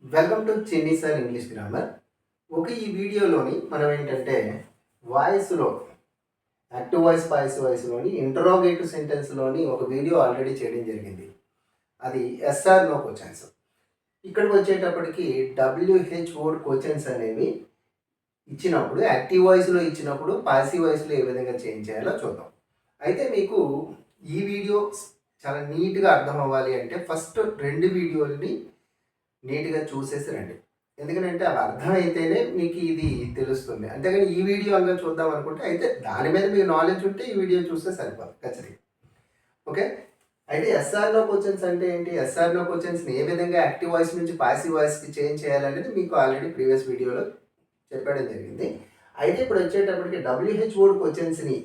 Welcome to చిన్ని sir English grammar. ఈ వీడియోలోని మనం ఏంటంటే వాయిస్లో యాక్టివ్ వాయిస్ పాసివ్ వాయిస్లోని ఇంటరోగేటివ్ సెంటెన్స్లోని ఒక వీడియో ఆల్రెడీ చేయడం జరిగింది. అది ఎస్ఆర్ నో క్వశ్చన్స్. ఇక్కడికి వచ్చేటప్పటికి WH క్వశ్చన్స్ అనేవి ఇచ్చినప్పుడు యాక్టివ్ వాయిస్లో ఇచ్చినప్పుడు పాసివ్ వాయిస్లో ఏ విధంగా చేంజ్ చేయాలో చూద్దాం. అయితే మీకు ఈ వీడియో చాలా నీట్గా అర్థం అవ్వాలి అంటే ఫస్ట్ 2 వీడియోలని నీట్గా చూసేసి రండి. ఎందుకంటే అవి అర్థమైతేనే మీకు ఇది తెలుస్తుంది. అంతేగాని ఈ వీడియో అంగా చూద్దాం అనుకుంటే అయితే దాని మీద మీకు నాలెడ్జ్ ఉంటే ఈ వీడియో చూస్తే సరిపోదు ఖచ్చితంగా. ఓకే. అయితే ఎస్ఆర్ నో క్వశ్చన్స్ అంటే ఏంటి? ఎస్ఆర్ నో క్వశ్చన్స్ని ఏ విధంగా యాక్టివ్ వాయిస్ నుంచి పాసివ్ వాయిస్కి చేంజ్ చేయాలనేది మీకు ఆల్రెడీ ప్రీవియస్ వీడియోలో చెప్పడం జరిగింది. అయితే ఇప్పుడు వచ్చేటప్పటికి క్వశ్చన్స్ని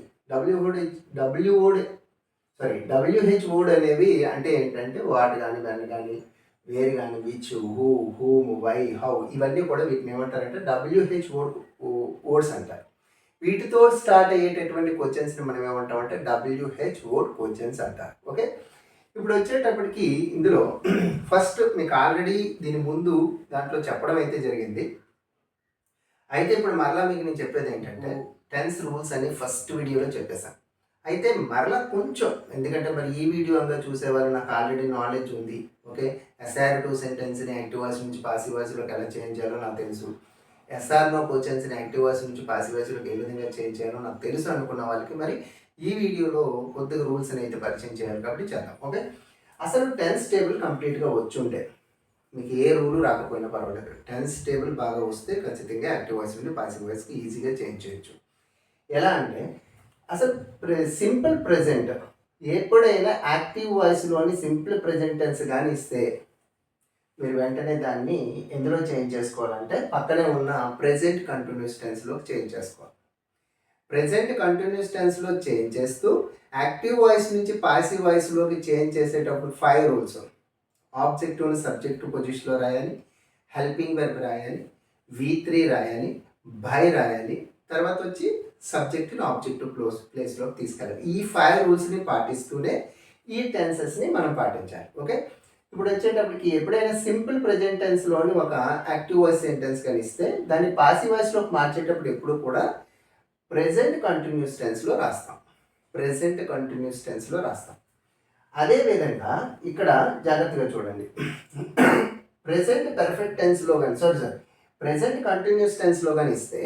WH వర్డ్ అనేవి అంటే ఏంటంటే వాట్ కానీ దాన్ని కానీ వేర్ కానీ which who whom why how ఇవన్నీ కూడా వీటిని ఏమంటారంటే వర్డ్స్ అంటారు. వీటితో స్టార్ట్ అయ్యేటటువంటి క్వశ్చన్స్ని మనం ఏమంటామంటే క్వశ్చన్స్ అంటారు. ఓకే. ఇప్పుడు వచ్చేటప్పటికి ఇందులో ఫస్ట్ మీకు ఆల్రెడీ దీని ముందు దాంట్లో చెప్పడం అయితే జరిగింది. అయితే ఇప్పుడు మరలా మీకు నేను చెప్పేది ఏంటంటే టెన్స్ రూల్స్ అని ఫస్ట్ వీడియోలో చెప్పేశాను. అయితే మరలా కొంచెం ఎందుకంటే మరి ఈ వీడియో అంతా చూసేవాళ్ళు నాకు ఆల్రెడీ నాలెడ్జ్ ఉంది. ఓకే. ఎస్ఆర్ టూ సెంటెన్స్ని యాక్టివ్ వాయిస్ నుంచి పాసివ్ వాయిస్లోకి ఎలా చేంజ్ చేయాలో నాకు తెలుసు. ఎస్ఆర్ నో క్వశ్చన్స్ని యాక్టివ్ వాయిస్ నుంచి పాసివ్ వాయిస్లోకి ఏ విధంగా చేంజ్ చేయాలో నాకు తెలుసు అనుకున్న వాళ్ళకి మరి ఈ వీడియోలో కొద్దిగా రూల్స్ని అయితే పరిచయం చేయాలి కాబట్టి చేద్దాం. ఓకే. అసలు టెన్స్ టేబుల్ కంప్లీట్గా వచ్చి ఉంటే మీకు ఏ రూలు రాకపోయినా పర్వాలేదు. టెన్స్ టేబుల్ బాగా వస్తే ఖచ్చితంగా యాక్టివ్ వాయిస్ నుండి పాసివ్ వాయిస్కి ఈజీగా చేంజ్ చేయొచ్చు. ఎలా అంటే అసలు సింపుల్ ప్రెజెంట్ ఎప్పుడైనా యాక్టివ్ వాయిస్లోని సింపుల్ ప్రెజెంట్ టెన్స్ కానీ ఇస్తే మీరు వెంటనే దాన్ని ఎందులో చేంజ్ చేసుకోవాలంటే పక్కనే ఉన్న ప్రెజెంట్ కంటిన్యూస్ టెన్స్లోకి చేంజ్ చేసుకోవాలి. ప్రెజెంట్ కంటిన్యూస్ టెన్స్లో చేంజ్ చేస్తూ యాక్టివ్ వాయిస్ నుంచి పాసివ్ వాయిస్లోకి చేంజ్ చేసేటప్పుడు 5 రూల్స్. ఆబ్జెక్టివ్ని సబ్జెక్టివ్ పొజిషన్లో రాయాలి, హెల్పింగ్ వెర్బ్ రాయాలి, V3 రాయాలి, బై రాయాలి, తర్వాత వచ్చి సబ్జెక్ట్ని ఆబ్జెక్టివ్ ప్లేస్లోకి తీసుకెళ్ళాలి. ఈ 5 రూల్స్ని పాటిస్తూనే ఈ టెన్సెస్ని మనం పాటించాలి. ఓకే. ఇప్పుడు వచ్చేటప్పటికి ఎప్పుడైనా సింపుల్ ప్రెజెంట్ టెన్స్లోని ఒక యాక్టివ్ వాయిస్ సెంటెన్స్ కానీ ఇస్తే దాన్ని పాసివ్ వాయిస్లోకి మార్చేటప్పుడు ఎప్పుడు కూడా ప్రెజెంట్ కంటిన్యూస్ టెన్స్లో రాస్తాం. అదేవిధంగా ఇక్కడ జాగ్రత్తగా చూడండి. ప్రెజెంట్ పర్ఫెక్ట్ టెన్స్లో కానీ ప్రెజెంట్ కంటిన్యూస్ టెన్స్లో కానీ ఇస్తే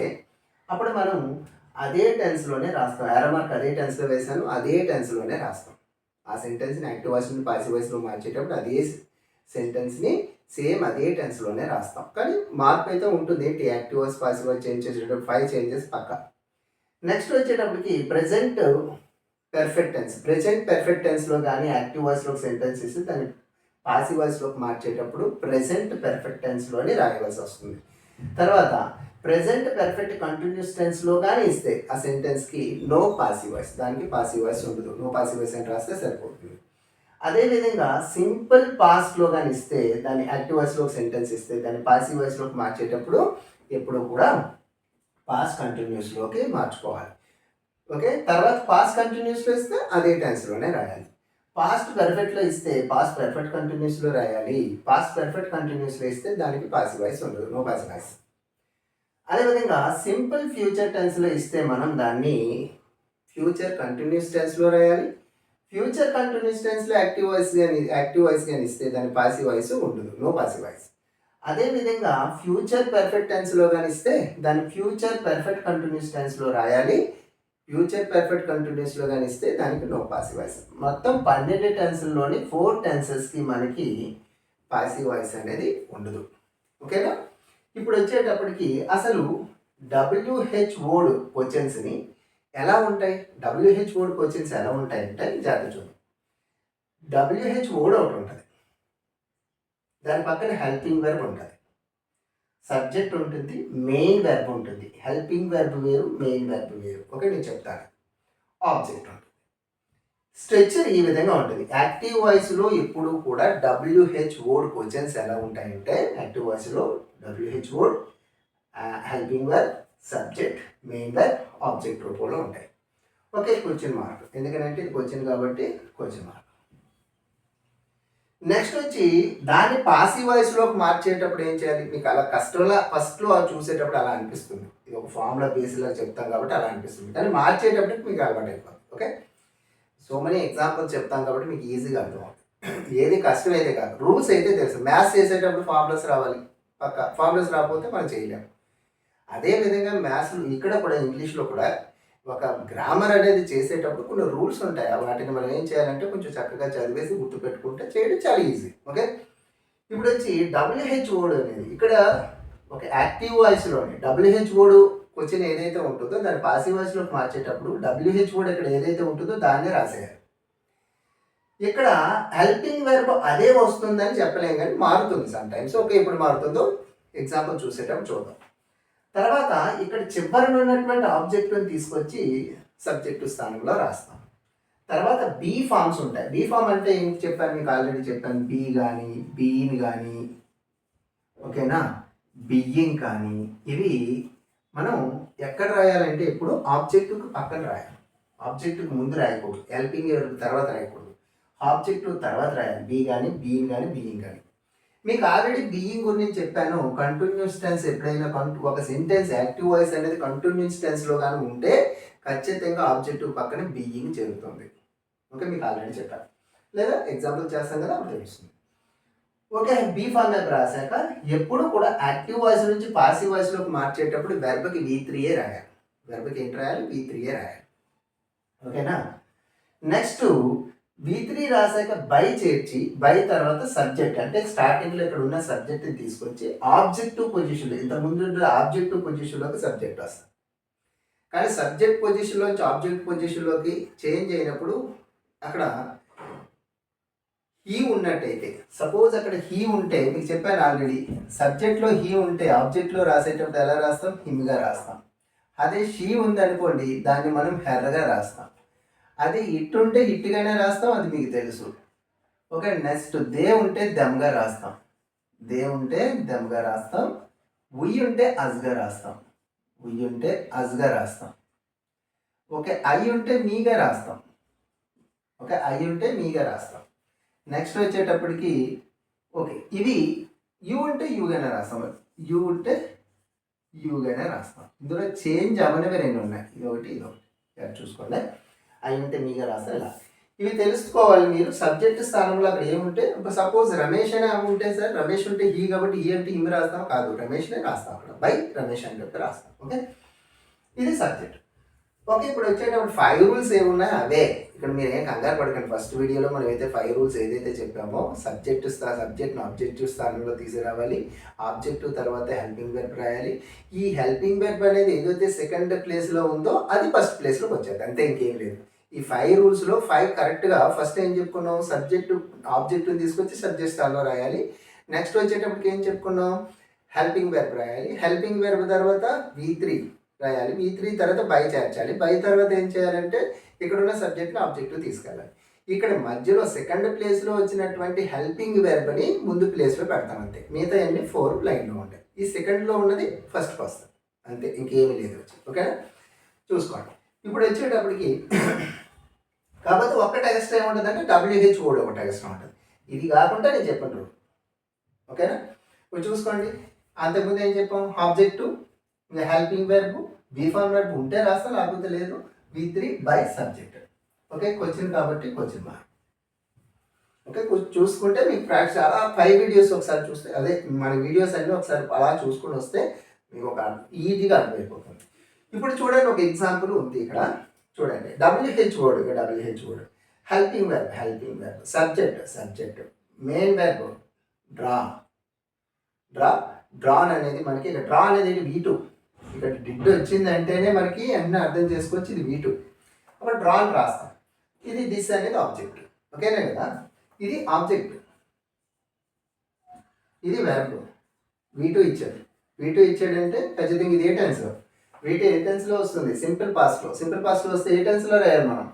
అప్పుడు మనం అదే టెన్స్లోనే రాస్తాం. యారమార్క్ అదే టెన్స్లో వేసాను, అదే టెన్స్లోనే రాస్తాం. ఆ సెంటెన్స్ని యాక్టివ్ వాయిస్ నుండి పాసివ్ వాయిస్లో మార్చేటప్పుడు అదే సెంటెన్స్ని సేమ్ అదే టెన్స్లోనే రాస్తాం. కానీ మార్పు అయితే ఉంటుంది. ఏంటి? Active voice passive voice change చేసేటప్పుడు 5 చేంజెస్ పక్కా. నెక్స్ట్ వచ్చేటప్పటికి ప్రెజెంట్ పర్ఫెక్ట్ టెన్స్లో కానీ యాక్టివ్ వాయిస్లోకి సెంటెన్స్ ఇస్తే దాన్ని పాసివ్ వాయిస్లోకి మార్చేటప్పుడు ప్రెజెంట్ పర్ఫెక్ట్ టెన్స్లోనే రాయవలసి వస్తుంది. తర్వాత ప్రెజెంట్ పర్ఫెక్ట్ కంటిన్యూస్ టెన్స్లో కానీ ఇస్తే ఆ సెంటెన్స్కి నో పాసివ్ వాయిస్, దానికి పాసివ్ వాయిస్ ఉండదు. నో పాసివ్ వాయిస్ అని రాస్తే సరిపోతుంది. అదేవిధంగా సింపుల్ పాస్ట్లో కానీ ఇస్తే దాన్ని యాక్టివ్ వాయిస్లోకి సెంటెన్స్ ఇస్తే దాన్ని పాసివ్ వాయిస్లోకి మార్చేటప్పుడు ఎప్పుడు కూడా పాస్ట్ కంటిన్యూస్లోకి మార్చుకోవాలి. ఓకే. తర్వాత పాస్ట్ కంటిన్యూస్లో ఇస్తే అదే టెన్స్లోనే రాయాలి. పాస్ట్ పర్ఫెక్ట్లో ఇస్తే పాస్ట్ పర్ఫెక్ట్ కంటిన్యూస్లో రాయాలి. పాస్ట్ పర్ఫెక్ట్ కంటిన్యూస్లో ఇస్తే దానికి పాసివ్ వాయిస్ ఉండదు. No passive voice. అదేవిధంగా సింపుల్ ఫ్యూచర్ టెన్స్లో ఇస్తే మనం దాన్ని ఫ్యూచర్ కంటిన్యూస్ టెన్స్లో రాయాలి. ఫ్యూచర్ కంటిన్యూస్ టెన్స్లో యాక్టివ్ వాయిస్ కానీ ఇస్తే దాని పాసివ్ వాయిస్ ఉండదు. No passive voice. అదేవిధంగా ఫ్యూచర్ పర్ఫెక్ట్ టెన్స్లో కానీ ఇస్తే దాన్ని ఫ్యూచర్ పర్ఫెక్ట్ కంటిన్యూస్ టెన్స్లో రాయాలి. ఫ్యూచర్ పర్ఫెక్ట్ కంటిన్యూస్లో కానీ ఇస్తే దానికి నో పాసివ్ వాయిస్. మొత్తం 12 టెన్స్లోని 4 టెన్సెస్కి మనకి పాసివ్ వాయిస్ అనేది ఉండదు. ఓకేనా. ఇప్పుడు వచ్చేటప్పటికి అసలు WH వర్డ్ క్వశ్చన్స్ని ఎలా ఉంటాయి? WH వర్డ్ క్వశ్చన్స్ ఎలా ఉంటాయంటే జాగ్రత్త చూడండి. WH వర్డ్ ఒకటి ఉంటుంది, దాని పక్కన హెల్పింగ్ వెర్బ్ ఉంటుంది, సబ్జెక్ట్ ఉంటుంది, మెయిన్ వెర్బ్ ఉంటుంది. హెల్పింగ్ వెర్బ్ వేరు, మెయిన్ వెర్బ్ వేరు. ఓకే, నేను చెప్తాను. ఆబ్జెక్ట్ ఉంటుంది. స్ట్రక్చర్ ఈ విధంగా ఉంటుంది. యాక్టివ్ వాయిస్లో ఎప్పుడు కూడా WH వర్డ్ క్వశ్చన్స్ ఎలా ఉంటాయంటే యాక్టివ్ వాయిస్లో WH word, helping verb, subject, main verb, object రూపంలో ఉంటాయి. ఓకే. క్వశ్చన్ మార్క్, ఎందుకంటే ఇది క్వశ్చన్ కాబట్టి క్వశ్చన్ మార్క్. నెక్స్ట్ వచ్చి దాన్ని పాసివ్ వాయిస్లోకి మార్చేటప్పుడు ఏం చేయాలి? మీకు అలా కష్టంలా ఫస్ట్లో చూసేటప్పుడు అలా అనిపిస్తుంది, ఇది ఒక ఫార్ములా బేస్లో చెప్తాం కాబట్టి అలా అనిపిస్తుంది, కానీ మార్చేటప్పటికి మీకు అలవాటు అయిపోతుంది. ఓకే, సో మెనీ ఎగ్జాంపుల్స్ చెప్తాం కాబట్టి మీకు ఈజీగా అర్థమవుతుంది. ఏది కష్టం అయితే కాదు, రూల్స్ అయితే తెలుసు. మ్యాథ్స్ చేసేటప్పుడు ఫార్ములాస్ రావాలి, పక్క ఫార్ములాస్ రాకపోతే మనం చేయలేము. అదేవిధంగా మ్యాథ్స్ ఇక్కడ కూడా ఇంగ్లీష్లో కూడా ఒక గ్రామర్ అనేది చేసేటప్పుడు కొన్ని రూల్స్ ఉంటాయి. వాటిని మనం ఏం చేయాలంటే కొంచెం చక్కగా చదివేసి గుర్తుపెట్టుకుంటే చేయడం చాలా ఈజీ. ఓకే, ఇప్పుడు వచ్చి డబ్ల్యూహెచ్ వర్డ్ అనేది ఇక్కడ ఒక యాక్టివ్ వాయిస్లోని డబ్ల్యూహెచ్ వర్డ్ క్వశ్చన్ ఏదైతే ఉంటుందో దాన్ని పాసివ్ వాయిస్లోకి మార్చేటప్పుడు డబ్ల్యూహెచ్ వర్డ్ ఇక్కడ ఏదైతే ఉంటుందో దాన్నే రాసేయాలి. ఇక్కడ హెల్పింగ్ వెర్బ్ అదే వస్తుందని చెప్పలేం, కానీ మారుతుంది సమ్ టైమ్స్. ఓకే, ఇప్పుడు మారుతుందో ఎగ్జాంపుల్ చూసేటప్పుడు చూద్దాం. తర్వాత ఇక్కడ చివరన ఉన్నటువంటి ఆబ్జెక్ట్ని తీసుకొచ్చి సబ్జెక్టు స్థానంలో రాస్తాం. తర్వాత బీ ఫామ్స్ ఉంటాయి. బీ ఫామ్ అంటే ఏంటి చెప్పాను మీకు, ఆల్రెడీ చెప్పాను. బీ కానీ, బీన్ కానీ, ఓకేనా, బియ్యింగ్ కానీ, ఇవి మనం ఎక్కడ రాయాలంటే ఎప్పుడు ఆబ్జెక్టుకు పక్కన రాయాలి. ఆబ్జెక్టుకు ముందు రాయకూడదు, హెల్పింగ్ తర్వాత రాయకూడదు, ఆబ్జెక్టు తర్వాత రాయాలి. బీ కానీ, బీన్ కానీ, బియ్యింగ్ కానీ. మీకు ఆల్రెడీ బీయింగ్ గురించి చెప్పాను. కంటిన్యూస్ టెన్స్ ఎప్పుడైనా ఒక సెంటెన్స్ యాక్టివ్ వాయిస్ అనేది కంటిన్యూస్ టెన్స్లో కానీ ఉంటే ఖచ్చితంగా ఆబ్జెక్టివ్ పక్కన బీయింగ్ జరుగుతుంది. ఓకే, మీకు ఆల్రెడీ చెప్పాను, లేదా ఎగ్జాంపుల్ చేస్తాం కదా అప్పుడు తెలుస్తుంది. ఓకే, బీ ఫార్మ్ వైపు రాశాక ఎప్పుడు కూడా యాక్టివ్ వాయిస్ నుంచి పాసివ్ వాయిస్లోకి మార్చేటప్పుడు వెర్బ్కి V3 రాయాలి. వెర్బ్కి ఏంటి రాయాలి? V3 రాయాలి. ఓకేనా, నెక్స్ట్ V3 రాసాక బై చేర్చి, బై తర్వాత సబ్జెక్ట్ అంటే స్టార్టింగ్లో ఇక్కడ ఉన్న సబ్జెక్ట్ని తీసుకొచ్చి ఆబ్జెక్టివ్ పొజిషన్లో, ఇంతకుముందు ఆబ్జెక్టివ్ పొజిషన్లోకి సబ్జెక్ట్ వస్తుంది. కానీ సబ్జెక్ట్ పొజిషన్లోంచి ఆబ్జెక్ట్ పొజిషన్లోకి చేంజ్ అయినప్పుడు అక్కడ హీ ఉన్నట్టయితే, సపోజ్ అక్కడ హీ ఉంటే మీకు చెప్పాను ఆల్రెడీ, సబ్జెక్ట్లో హీ ఉంటే ఆబ్జెక్ట్లో రాసేటప్పుడు ఎలా రాస్తాం? హిమ్గా రాస్తాం. అదే షీ ఉందనుకోండి దాన్ని మనం హెర్గా రాస్తాం. అది ఇట్ ఉంటే హిట్గానే రాస్తాం, అది మీకు తెలుసు. ఓకే, నెక్స్ట్ దే ఉంటే దమ్గా రాస్తాం, దే ఉంటే దమ్గా రాస్తాం. ఉయ్ ఉంటే అజ్గా రాస్తాం, ఉయ్ ఉంటే అజ్గా రాస్తాం. ఓకే, ఐ ఉంటే మీగా రాస్తాం. ఓకే, ఐ ఉంటే మీగా రాస్తాం. నెక్స్ట్ వచ్చేటప్పటికి ఓకే, ఇవి యూ ఉంటే యూగానే రాస్తాం, యూ ఉంటే యూగానే రాస్తాం. ఇందులో చేంజ్ అవనవి రెండు ఉన్నాయి, ఇదొకటి ఇదొకటి చూసుకోండి. అవి ఉంటే మీగా రాస్తారు. ఇలా ఇవి తెలుసుకోవాలి మీరు. సబ్జెక్ట్ స్థానంలో అక్కడ ఏముంటే, సపోజ్ రమేష్ అనే ఉంటే సార్, రమేష్ ఉంటే హీ కాబట్టి హీ అంటే హిమ్ రాస్తాం కాదు, రమేష్నే రాస్తాం అక్కడ, బై రమేష్ అని చెప్పి రాస్తాం. ఓకే, ఇది సబ్జెక్ట్. ఓకే, ఇప్పుడు వచ్చేటప్పుడు 5 రూల్స్ ఏమున్నాయి అవే. ఇక్కడ మీరు ఏం కంగారు పడకండి. ఫస్ట్ వీడియోలో మనం అయితే 5 రూల్స్ ఏదైతే చెప్పామో, సబ్జెక్ట్ను ఆబ్జెక్టివ్ స్థానంలో తీసుకురావాలి, ఆబ్జెక్టివ్ తర్వాత హెల్పింగ్ వెర్బ్ రాయాలి. ఈ హెల్పింగ్ వెర్బ్ అనేది ఏదైతే సెకండ్ ప్లేస్లో ఉందో అది ఫస్ట్ ప్లేస్లోకి వచ్చేది, అంతే, ఇంకేం లేదు. ఈ 5 రూల్స్లో 5 కరెక్ట్గా ఫస్ట్ ఏం చెప్పుకున్నాం? సబ్జెక్టు ఆబ్జెక్టుని తీసుకొచ్చి సబ్జెక్ట్ స్థానంలో రాయాలి. నెక్స్ట్ వచ్చేటప్పటికి ఏం చెప్పుకున్నాం? హెల్పింగ్ వెర్బ్ రాయాలి. హెల్పింగ్ వెర్బ్ తర్వాత V3 రాయాలి. V3 తర్వాత బై చేర్చాలి. బై తర్వాత ఏం చేయాలంటే ఇక్కడ ఉన్న సబ్జెక్ట్ని ఆబ్జెక్టివ్ తీసుకెళ్ళాలి. ఇక్కడ మధ్యలో సెకండ్ ప్లేస్లో వచ్చినటువంటి హెల్పింగ్ వెర్బ్ని ముందు ప్లేస్లో పెడతాం, అంతే. మిగతా అన్ని 4 లైన్లో ఉంటాయి. ఈ సెకండ్లో ఉన్నది ఫస్ట్కి వస్తుంది, అంతే, ఇంకేమీ లేదు. ఓకేనా, చూసుకోండి. ఇప్పుడు వచ్చేటప్పటికి కాకపోతే ఒక్కటి ఎక్స్ట్రా ఏముంటుందంటే WH వర్డ్ ఒకటి ఎక్స్ట్రా ఉంటుంది. ఇది కాకుండా నేను చెప్పండి. ఓకేనా, ఇప్పుడు చూసుకోండి. అంతకుముందు ఏం చెప్పాం? Objective, helping verb, be form verb ఉంటే రాస్తా, లేకపోతే లేదు. V3 by subject. Okay, question కాబట్టి క్వశ్చన్ మార్క్. ఓకే, చూసుకుంటే మీకు ప్రాక్టీస్ అలా 5 వీడియోస్ ఒకసారి చూస్తే, అదే మన వీడియోస్ అన్నీ ఒకసారి అలా చూసుకుని వస్తే మీకు ఒక ఈజీగా అర్థమైపోతుంది. ఇప్పుడు చూడండి, ఒక ఎగ్జాంపుల్ ఉంది ఇక్కడ చూడండి. WH వర్డ్, ఇక్కడ WH word, helping verb, helping verb, subject, subject, main verb draw, draw, drawn అనేది మనకి ఇక్కడ డ్రా అనేది V2. ఇక్కడ డిడ్ వచ్చిందంటేనే మనకి అన్నీ అర్థం చేసుకోవచ్చు, ఇది V2. అప్పుడు డ్రాన్ రాస్తాం. ఇది దిస్ అనేది ఆబ్జెక్ట్. ఓకేనా కదా, ఇది ఆబ్జెక్ట్, ఇది వెర్బ్. V2 ఇచ్చాడు. V2 ఇచ్చాడంటే ఖచ్చితంగా ఇది ఏ టెన్స్? V2 ఏ టెన్స్లో వస్తుంది? సింపుల్ పాస్ట్లో. సింపుల్ పాస్ట్లో వస్తే ఏ టెన్స్లో రాయాలి మనం?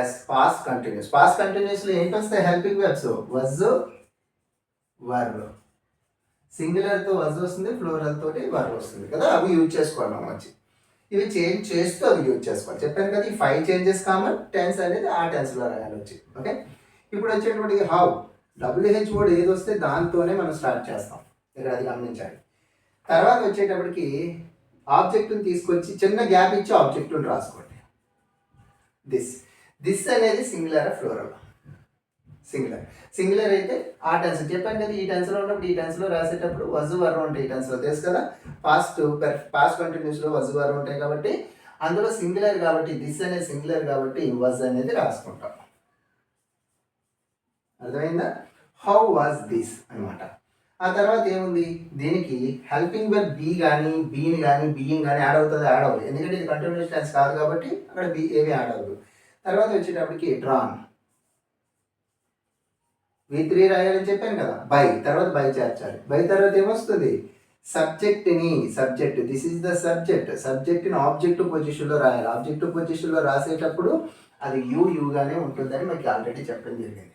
Yes, past continuous. పాస్ట్ కంటిన్యూస్లో ఏంటి వస్తాయి? Helping verbs, was, verb. సింగులర్తో వజ్ వస్తుంది, ఫ్లోరల్ తోటి వర్బ్ వస్తుంది కదా, అవి యూజ్ చేసుకోవాలి మనం వచ్చి. ఇవి చేంజ్ చేస్తూ అవి యూజ్ చేసుకోవాలి. చెప్పాను కదా, ఈ 5 చేంజెస్ కామన్. టెన్స్ అనేది ఆ టెన్స్లో రాయాలి వచ్చి. ఓకే, ఇప్పుడు వచ్చేటువంటి హౌ, WH వర్డ్ ఏది వస్తే దాంతోనే మనం స్టార్ట్ చేస్తాం. ఇక్కడ అది గమనించాలి. తర్వాత వచ్చేటప్పటికి ఆబ్జెక్ట్ని తీసుకొచ్చి చిన్న గ్యాప్ ఇచ్చి ఆబ్జెక్ట్ని రాసుకోండి. దిస్ అనేది సింగులర్ ఫ్లోరల్. సింగులర్ అయితే ఆ టెన్స్ చెప్పాను కదా, ఈ టెన్స్లో ఉన్నప్పుడు ఈ టెన్స్లో రాసేటప్పుడు వజ్ వర్ ఉంటాయి. ఈ టెన్స్లో తెలుసు కదా, పాస్ట్ కంటిన్యూస్లో వజ్ వర్ ఉంటాయి కాబట్టి అందులో సింగులర్ కాబట్టి దిస్ అనేది సింగులర్ కాబట్టి వజ్ అనేది రాసుకుంటాం. అర్థమైందా? హౌ వాజ్ దిస్ అనమాట. ఆ తర్వాత ఏముంది, దీనికి హెల్పింగ్ వర్బ్ బీ కానీ బీని కానీ బీయింగ్ కానీ యాడ్ అవుతుంది, యాడ్ అవ్వదు, ఎందుకంటే ఇది కంటిన్యూస్ టెన్స్ కాదు కాబట్టి అక్కడ బీ ఏమీ యాడ్ అవ్వదు. తర్వాత వచ్చేటప్పటికి డ్రాన్ V3 రాయాలని చెప్పాను కదా, బై తర్వాత బై చేర్చాలి. బై తర్వాత ఏమొస్తుంది, సబ్జెక్ట్ దిస్ ఈజ్ ద సబ్జెక్ట్ని ఆబ్జెక్టివ్ పొజిషన్లో రాయాలి. ఆబ్జెక్టివ్ పొజిషన్లో రాసేటప్పుడు అది యూగానే ఉంటుందని మీకు ఆల్రెడీ చెప్పడం జరిగింది.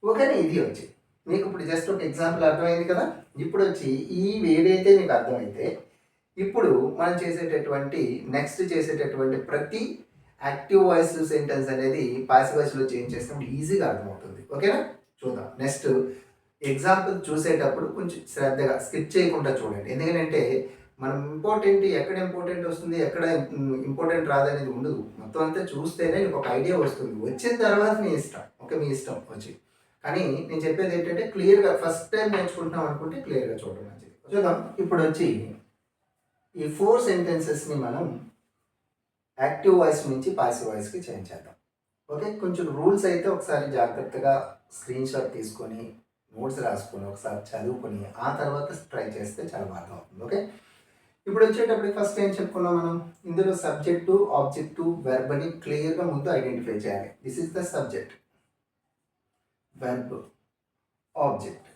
ఓకేనా? ఇది వచ్చి మీకు ఇప్పుడు జస్ట్ ఒక ఎగ్జాంపుల్ అర్థమైంది కదా. ఇప్పుడు వచ్చి ఈ ఏదైతే మీకు అర్థమైతే ఇప్పుడు మనం నెక్స్ట్ చేసేటటువంటి ప్రతి యాక్టివ్ వాయిస్ సెంటెన్స్ అనేది పాసివ్ వాయిస్లో చేంజ్ చేసినప్పుడు ఈజీగా అర్థమవుతుంది. ఓకేనా? చూద్దాం. నెక్స్ట్ ఎగ్జాంపుల్ చూసేటప్పుడు కొంచెం శ్రద్ధగా స్కిప్ చేయకుండా చూడండి. ఎందుకంటే మనం ఎక్కడ ఇంపార్టెంట్ వస్తుంది, ఎక్కడ ఇంపార్టెంట్ రాదనేది ఉండదు. మొత్తం అంతా చూస్తేనే నీకు ఒక ఐడియా వస్తుంది. వచ్చిన తర్వాత మీ ఇష్టం, మీ ఇష్టం వచ్చి. కానీ నేను చెప్పేది ఏంటంటే క్లియర్గా ఫస్ట్ టైం నేర్చుకుంటున్నాం అనుకుంటే క్లియర్గా చూడడం మంచిది. చూద్దాం. ఇప్పుడు వచ్చి ఈ 4 సెంటెన్సెస్ని మనం యాక్టివ్ వాయిస్ నుంచి పాసివ్ వాయిస్కి చేంజ్ చేద్దాం. ఓకే? కొంచెం రూల్స్ అయితే ఒకసారి జాగ్రత్తగా స్క్రీన్ షాట్ తీసుకొని నోట్స్ రాసుకొని ఒకసారి చదువుకొని ఆ తర్వాత ట్రై చేస్తే చాలా బాగా అవుతుంది. ఓకే? ఇప్పుడు వచ్చేటప్పటికి ఫస్ట్ ఏం చెప్పుకున్నాం మనం, ఇందులో సబ్జెక్టు ఆబ్జెక్టు వెర్బ్ అని క్లియర్గా ముందు ఐడెంటిఫై చేయాలి. This is the subject, verb, object.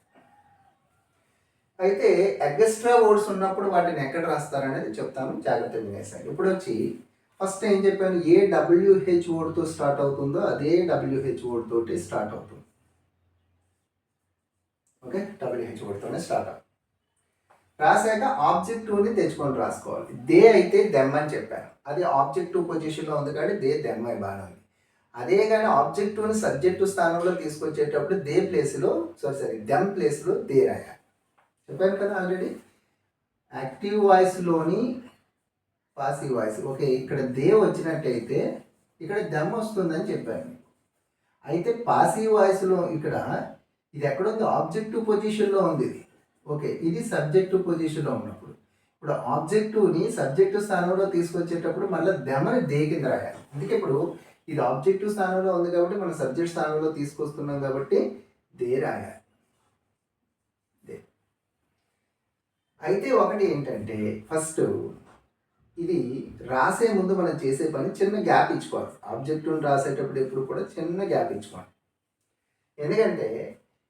అయితే ఎక్స్ట్రా వర్డ్స్ ఉన్నప్పుడు వాటిని ఎక్కడ రాస్తారనేది చెప్తాను, జాగ్రత్తగా వినేసాను. ఇప్పుడు వచ్చి ఫస్ట్ ఏం చెప్పాను, ఏ WH వర్డ్తో స్టార్ట్ అవుతుందో అదే WH వర్డ్ తోటి స్టార్ట్ అవుతుంది. ఓకే? WH వర్డ్తోనే స్టార్ట్ అవుతుంది. రాసాక ఆబ్జెక్టివ్ని తెచ్చుకొని రాసుకోవాలి. దే అయితే దెమ్ అని చెప్పాను, అది ఆబ్జెక్టివ్ పొజిషన్లో ఉంది కాబట్టి దే దెమ్ అయి బాగానే ఉంది. అదే కానీ ఆబ్జెక్టివ్ని సబ్జెక్టివ్ స్థానంలో తీసుకొచ్చేటప్పుడు దే ప్లేస్లో దెమ్ ప్లేస్లో దే రాయాలి. చెప్పాను కదా ఆల్రెడీ. యాక్టివ్ వాయిస్లోని పాసివ్ వాయిస్. ఓకే, ఇక్కడ దే వచ్చినట్టయితే ఇక్కడ దెమ్ వస్తుందని చెప్పాను. అయితే పాసివ్ వాయిస్లో ఇక్కడ ఇది ఎక్కడుంది, ఆబ్జెక్టివ్ పొజిషన్లో ఉంది ఇది. ఓకే, ఇది సబ్జెక్టివ్ పొజిషన్లో ఉన్నప్పుడు ఇప్పుడు ఆబ్జెక్టివ్ని సబ్జెక్టివ్ స్థానంలో తీసుకొచ్చేటప్పుడు మళ్ళీ దెమని దే కింద రాయాలి. అందుకే ఇప్పుడు ఇది ఆబ్జెక్టివ్ స్థానంలో ఉంది కాబట్టి మనం సబ్జెక్ట్ స్థానంలో తీసుకొస్తున్నాం కాబట్టి దే రాయాలి. దే. అయితే ఒకటి ఏంటంటే ఫస్ట్ ఇది రాసే ముందు మనం చేసే పని చిన్న గ్యాప్ ఇచ్చుకోవాలి. ఆబ్జెక్టివ్ని రాసేటప్పుడు ఎప్పుడు కూడా చిన్న గ్యాప్ ఇచ్చుకోవాలి. ఎందుకంటే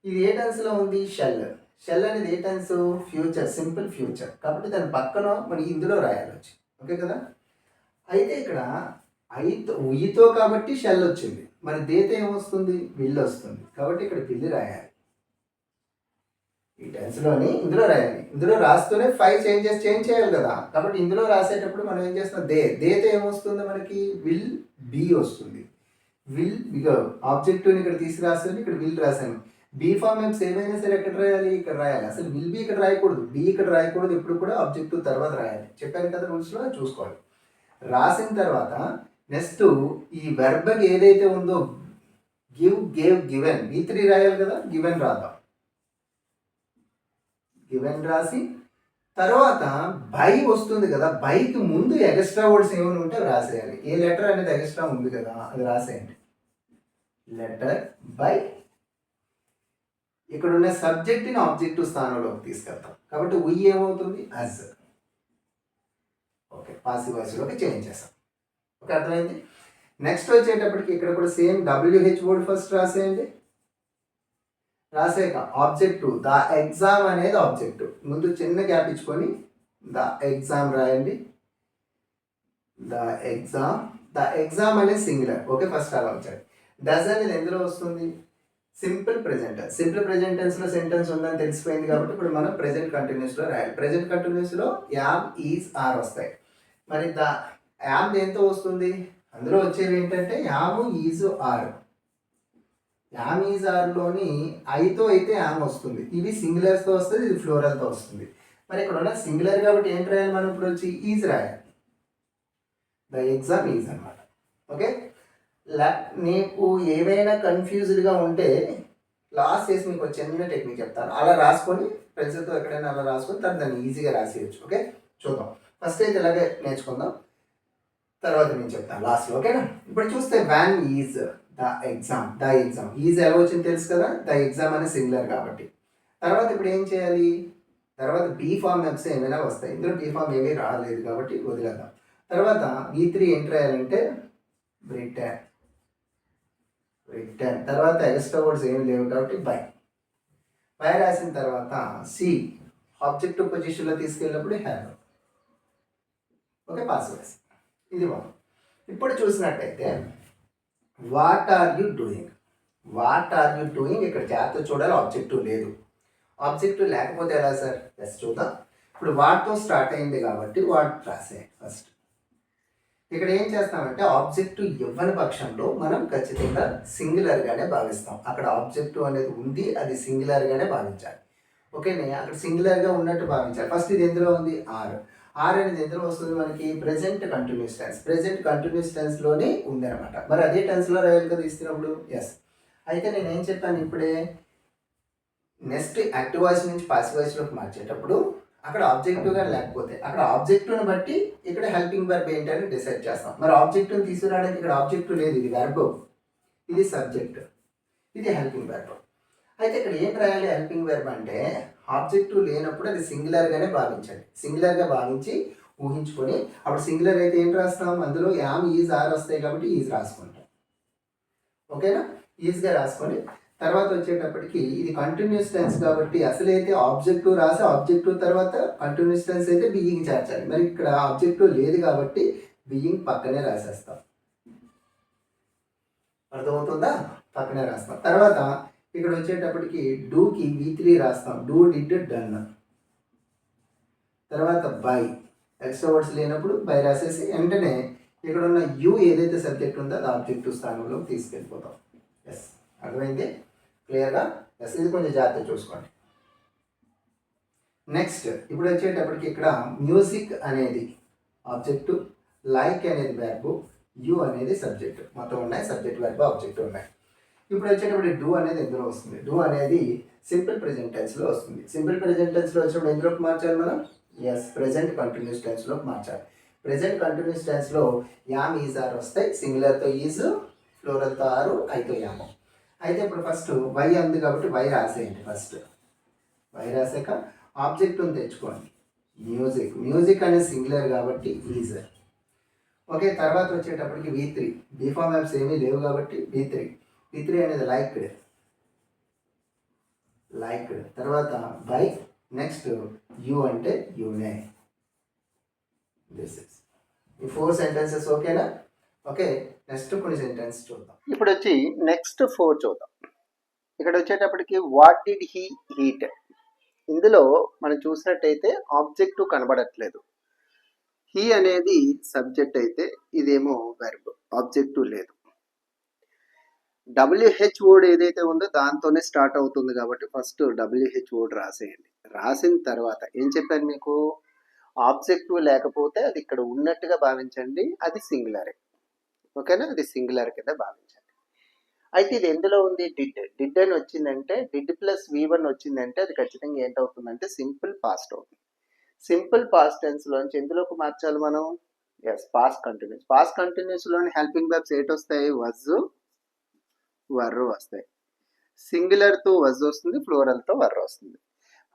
ఇది ఏ టెన్స్లో ఉంది, షెల్ అనేది ఏ టెన్స్, ఫ్యూచర్, సింపుల్ ఫ్యూచర్ కాబట్టి దాని పక్కన మనం ఇందులో రాయాలి. ఓకే కదా. అయితే ఇక్కడ ఉయ్యితో కాబట్టి షెల్ వచ్చింది, మరి దేతో ఏమొస్తుంది, విల్ వస్తుంది కాబట్టి ఇక్కడ విల్ రాయాలి. ఈ టెన్స్లోని ఇందులో రాయాలి. ఇందులో రాస్తూనే 5 చేంజ్ చేయాలి కదా, కాబట్టి ఇందులో రాసేటప్పుడు మనం ఏం చేస్తున్నాం, దేతో ఏమొస్తుంది మనకి, విల్ బీ వస్తుంది. విల్ ఇక ఆబ్జెక్టివ్ని ఇక్కడ తీసుకురాస్తుంది, ఇక్కడ విల్ రాశాను. బీ ఫార్మ్ ఏమైనా సరే ఎక్కడ రాయాలి, ఇక్కడ రాయాలి. అసలు విల్ బీ ఇక్కడ రాయకూడదు, బీ ఇక్కడ రాయకూడదు, ఎప్పుడు కూడా ఆబ్జెక్టివ్ తర్వాత రాయాలి. చెప్పాను కదా రూల్స్లో, చూసుకోవాలి. రాసిన తర్వాత నెక్స్ట్ ఈ వెర్బకి ఏదైతే ఉందో గివ్, గేవ్, గివెన్, V3 రాయాలి కదా, గివెన్ రాద్దాం. గివెన్ రాసి తర్వాత బై వస్తుంది కదా, బైకి ముందు ఎక్స్ట్రా వర్డ్స్ ఏమైనా ఉంటే రాసేయాలి. ఏ లెటర్ అనేది ఎక్స్ట్రా ఉంది కదా అది రాసేయండి. Letter by. ఇక్కడ ఉన్న సబ్జెక్ట్ని ఆబ్జెక్టివ్ స్థానంలోకి తీసుకెళ్తాం కాబట్టి ఉయ్ ఏమవుతుంది, అజ్. ఓకే, పాసివ్ వాయిస్లోకి చేంజ్ చేస్తాం. ఓకే, అర్థమైంది. నెక్స్ట్ వచ్చేటప్పటికి ఇక్కడ కూడా సేమ్ WH వర్డ్ ఫస్ట్ రాసేయండి. రాసాక ఆబ్జెక్టివ్ ద ఎగ్జామ్ అనేది ఆబ్జెక్టివ్, ముందు చిన్న గ్యాప్ ఇచ్చుకొని ద ఎగ్జామ్ రాయండి. ద ఎగ్జామ్ అనేది సింగులర్. ఓకే, ఫస్ట్ అలా వచ్చాడు. డస్ అనేది ఎందులో వస్తుంది, సింపుల్ ప్రెజెంట్ టెన్స్లో సెంటెన్స్ ఉందని తెలిసిపోయింది కాబట్టి ఇప్పుడు మనం ప్రెజెంట్ కంటిన్యూస్లో రాయాలి. ప్రెజెంట్ కంటిన్యూస్లో యామ్, ఈజ్, ఆర్ వస్తాయి. మరి ద యామ్ దేంతో వస్తుంది, అందులో వచ్చేవి ఏంటంటే యాము, ఈజు, ఆర్. యామ్ ఈజ్ ఆర్లోని ఐతో అయితే యామ్ వస్తుంది, ఇవి సింగులర్స్తో వస్తుంది, ఇది ఫ్లోరల్తో వస్తుంది. మరి ఇక్కడ ఉన్న సింగులర్ కాబట్టి ఏంటి రాయాలి మనం ఇప్పుడు వచ్చి ఈజ్ రాయాలి. ద ఎగ్జామ్ ఈజ్ అనమాట. ఓకే, నీకు ఏవైనా కన్ఫ్యూజ్డ్గా ఉంటే లాస్ట్ చేసి మీకు ఒక చిన్న టెక్నిక్ చెప్తాను, అలా రాసుకొని పెన్సిల్తో ఎక్కడైనా అలా రాసుకొని తర్వాత దాన్ని ఈజీగా రాసేయచ్చు. ఓకే, చూద్దాం. ఫస్ట్ అయితే ఇలాగే నేర్చుకుందాం, తర్వాత నేను చెప్తాను లాస్ట్లో. ఓకేనా? ఇప్పుడు చూస్తే van is the exam. The exam is ఎలా వచ్చింది తెలుసు కదా, ద ఎగ్జామ్ అనే సింగులర్ కాబట్టి. తర్వాత ఇప్పుడు ఏం చేయాలి, తర్వాత బీ ఫామ్ ఎఫ్స్ ఏమైనా వస్తాయి, ఇందులో బీ ఫామ్ ఏమీ రాలేదు కాబట్టి వదిలేద్దాం. తర్వాత V3 ఏం రాయాలంటే రిటర్న్. తర్వాత ఎక్స్ట్రా వర్డ్స్ ఏమి లేవు కాబట్టి బై రాసిన తర్వాత సి ఆబ్జెక్టివ్ పొజిషన్లో తీసుకెళ్ళినప్పుడు హ్యావ్. ఓకే, పాస్ వేసి ఇది వన్. ఇప్పుడు చూసినట్టయితే వాట్ ఆర్ యూ డూయింగ్. ఇక్కడ జాగ్రత్త చూడాలి, ఆబ్జెక్టివ్ లేదు. ఆబ్జెక్టివ్ లేకపోతే ఎలా సార్? ఎస్, చూద్దాం. ఇప్పుడు వాట్తో స్టార్ట్ అయింది కాబట్టి వాట్ రాసేయండి ఫస్ట్. ఇక్కడ ఏం చేస్తామంటే ఆబ్జెక్టివ్ ఇవ్వని పక్షంలో మనం ఖచ్చితంగా సింగులర్గానే భావిస్తాం. అక్కడ ఆబ్జెక్టివ్ అనేది ఉంది, అది సింగులర్గానే భావించాలి. ఓకేనే, అక్కడ సింగులర్గా ఉన్నట్టు భావించాలి. ఫస్ట్ ఇది ఎందులో ఉంది? ఆర్ అనేది ఎందులో వస్తుంది మనకి? ప్రెజెంట్ కంటిన్యూస్ టెన్స్లోనే ఉంది అనమాట. మరి అదే టెన్స్లో రాయాలి కదా ఇస్తున్నప్పుడు. ఎస్, అయితే నేను ఏం చెప్పాను ఇప్పుడే, నెక్స్ట్ యాక్టివ్ వాయిస్ నుంచి పాసివ్ వాయిస్లోకి మార్చేటప్పుడు అక్కడ ఆబ్జెక్టివ్గా లేకపోతే అక్కడ ఆబ్జెక్టివ్ని బట్టి ఇక్కడ హెల్పింగ్ వర్బ్ ఏంటని డిసైడ్ చేస్తాం. మరి ఆబ్జెక్టివ్ని తీసుకురావడానికి ఇక్కడ ఆబ్జెక్టివ్ లేదు, ఇది వెర్బ్, ఇది సబ్జెక్ట్, ఇది హెల్పింగ్ వెర్బ్. అయితే ఇక్కడ ఏం రాయాలి హెల్పింగ్ వెర్బ్ అంటే, ఆబ్జెక్టివ్ లేనప్పుడు అది సింగులర్గానే భావించండి. సింగులర్గా భావించి ఊహించుకొని అప్పుడు సింగులర్ అయితే ఏం రాస్తాం, అందులో యామ్ ఈజ్ ఆర్ వస్తాయి కాబట్టి ఈజ్ రాసుకుంటాం. ఓకేనా, ఈజ్గా రాసుకొని తర్వాత వచ్చేటప్పటికి ఇది కంటిన్యూస్ టెన్స్ కాబట్టి అసలైతే ఆబ్జెక్టివ్ రాసి ఆబ్జెక్టివ్ తర్వాత కంటిన్యూస్ టెన్స్ అయితే బీయింగ్ చేర్చాలి. మరి ఇక్కడ ఆబ్జెక్టివ్ లేదు కాబట్టి బీయింగ్ పక్కనే రాసేస్తాం. అర్థమవుతుందా? పక్కనే రాస్తాం. తర్వాత ఇక్కడ వచ్చేటప్పటికి డూకి V3 రాస్తాం. Do, did, done. తర్వాత బై, ఎక్స్ట్రా వర్డ్స్ లేనప్పుడు బై రాసేసి వెంటనే ఇక్కడ ఉన్న యూ ఏదైతే సబ్జెక్ట్ ఉందో అది ఆబ్జెక్టివ్ స్థానంలో తీసుకెళ్ళిపోతాం. ఎస్, అర్థమైంది క్లియర్గా? ఎస్, ఇది కొంచెం జాగ్రత్త చూసుకోండి. నెక్స్ట్ ఇప్పుడు వచ్చేటప్పటికి ఇక్కడ మ్యూజిక్ అనేది ఆబ్జెక్టు, లైక్ అనేది వెర్బ్, యూ అనేది సబ్జెక్ట్. మొత్తం ఉన్నాయి, సబ్జెక్ట్, వెర్బ్, ఆబ్జెక్ట్ ఉన్నాయి. ఇప్పుడు వచ్చేటప్పుడు డూ అనేది ఎందులో వస్తుంది? డూ అనేది సింపుల్ ప్రెజెంట్ టెన్స్లో వస్తుంది. సింపుల్ ప్రెజెంట్ టెన్స్లో వచ్చినప్పుడు ఎందులోకి మార్చాలి మనం? ఎస్, ప్రెజెంట్ కంటిన్యూస్ టెన్స్లోకి మార్చాలి. ప్రెజెంట్ కంటిన్యూస్ టెన్స్లో యామ్, ఈజ్, ఆర్ వస్తాయి. సింగులర్తో ఈజ్, ఫ్లోరల్తో ఆరు, ఐతో యామ్. అయితే ఇప్పుడు ఫస్ట్ వై ఉంది కాబట్టి వై రాసేయండి. ఫస్ట్ వై రాసాక ఆబ్జెక్ట్ని తెచ్చుకోండి. మ్యూజిక్ అనేది సింగులర్ కాబట్టి ఈజ్. ఓకే, తర్వాత వచ్చేటప్పటికి V3, బీఫామ్ యాప్స్ ఏమీ లేవు కాబట్టి V3 అనేది లైక్డ్. తర్వాత బై, నెక్స్ట్ యూ అంటే యూనే. దిస్ ఇస్ ఈ 4 సెంటెన్సెస్. ఓకేనా? ఓకే, నెక్స్ట్ కొన్ని సెంటెన్స్ చూద్దాం. ఇప్పుడు వచ్చి నెక్స్ట్ 4 చూద్దాం. ఇక్కడ వచ్చేటప్పటికి వాట్ డిడ్ హీ ఈట్. ఇందులో మనం చూసినట్టయితే ఆబ్జెక్టివ్ కనబడట్లేదు. హీ అనేది సబ్జెక్ట్ అయితే ఇదేమో వెర్బ్, ఆబ్జెక్టివ్ లేదు. WH వర్డ్ ఏదైతే ఉందో దాంతోనే స్టార్ట్ అవుతుంది కాబట్టి ఫస్ట్ WH వర్డ్ రాసేయండి. రాసిన తర్వాత ఏం చెప్పాను మీకు, ఆబ్జెక్టివ్ లేకపోతే అది ఇక్కడ ఉన్నట్టుగా భావించండి, అది సింగులరే. ఓకేనా, అది సింగులర్ కింద భావించండి. అయితే ఇది ఎందులో ఉంది? డిడ్ అని వచ్చిందంటే, డిడ్ ప్లస్ V1 వచ్చిందంటే అది ఖచ్చితంగా ఏంటవుతుందంటే సింపుల్ పాస్ట్ అవుతుంది. సింపుల్ పాస్ట్ టెన్స్లోంచి ఎందులోకి మార్చాలి మనం? ఎస్, పాస్ట్ కంటిన్యూస్లోని హెల్పింగ్ వెర్బ్స్ ఏంటి వస్తాయి? వజ్, వర్ వస్తాయి. సింగులర్తో వజ్ వస్తుంది, ఫ్లోరల్తో వర్ వస్తుంది.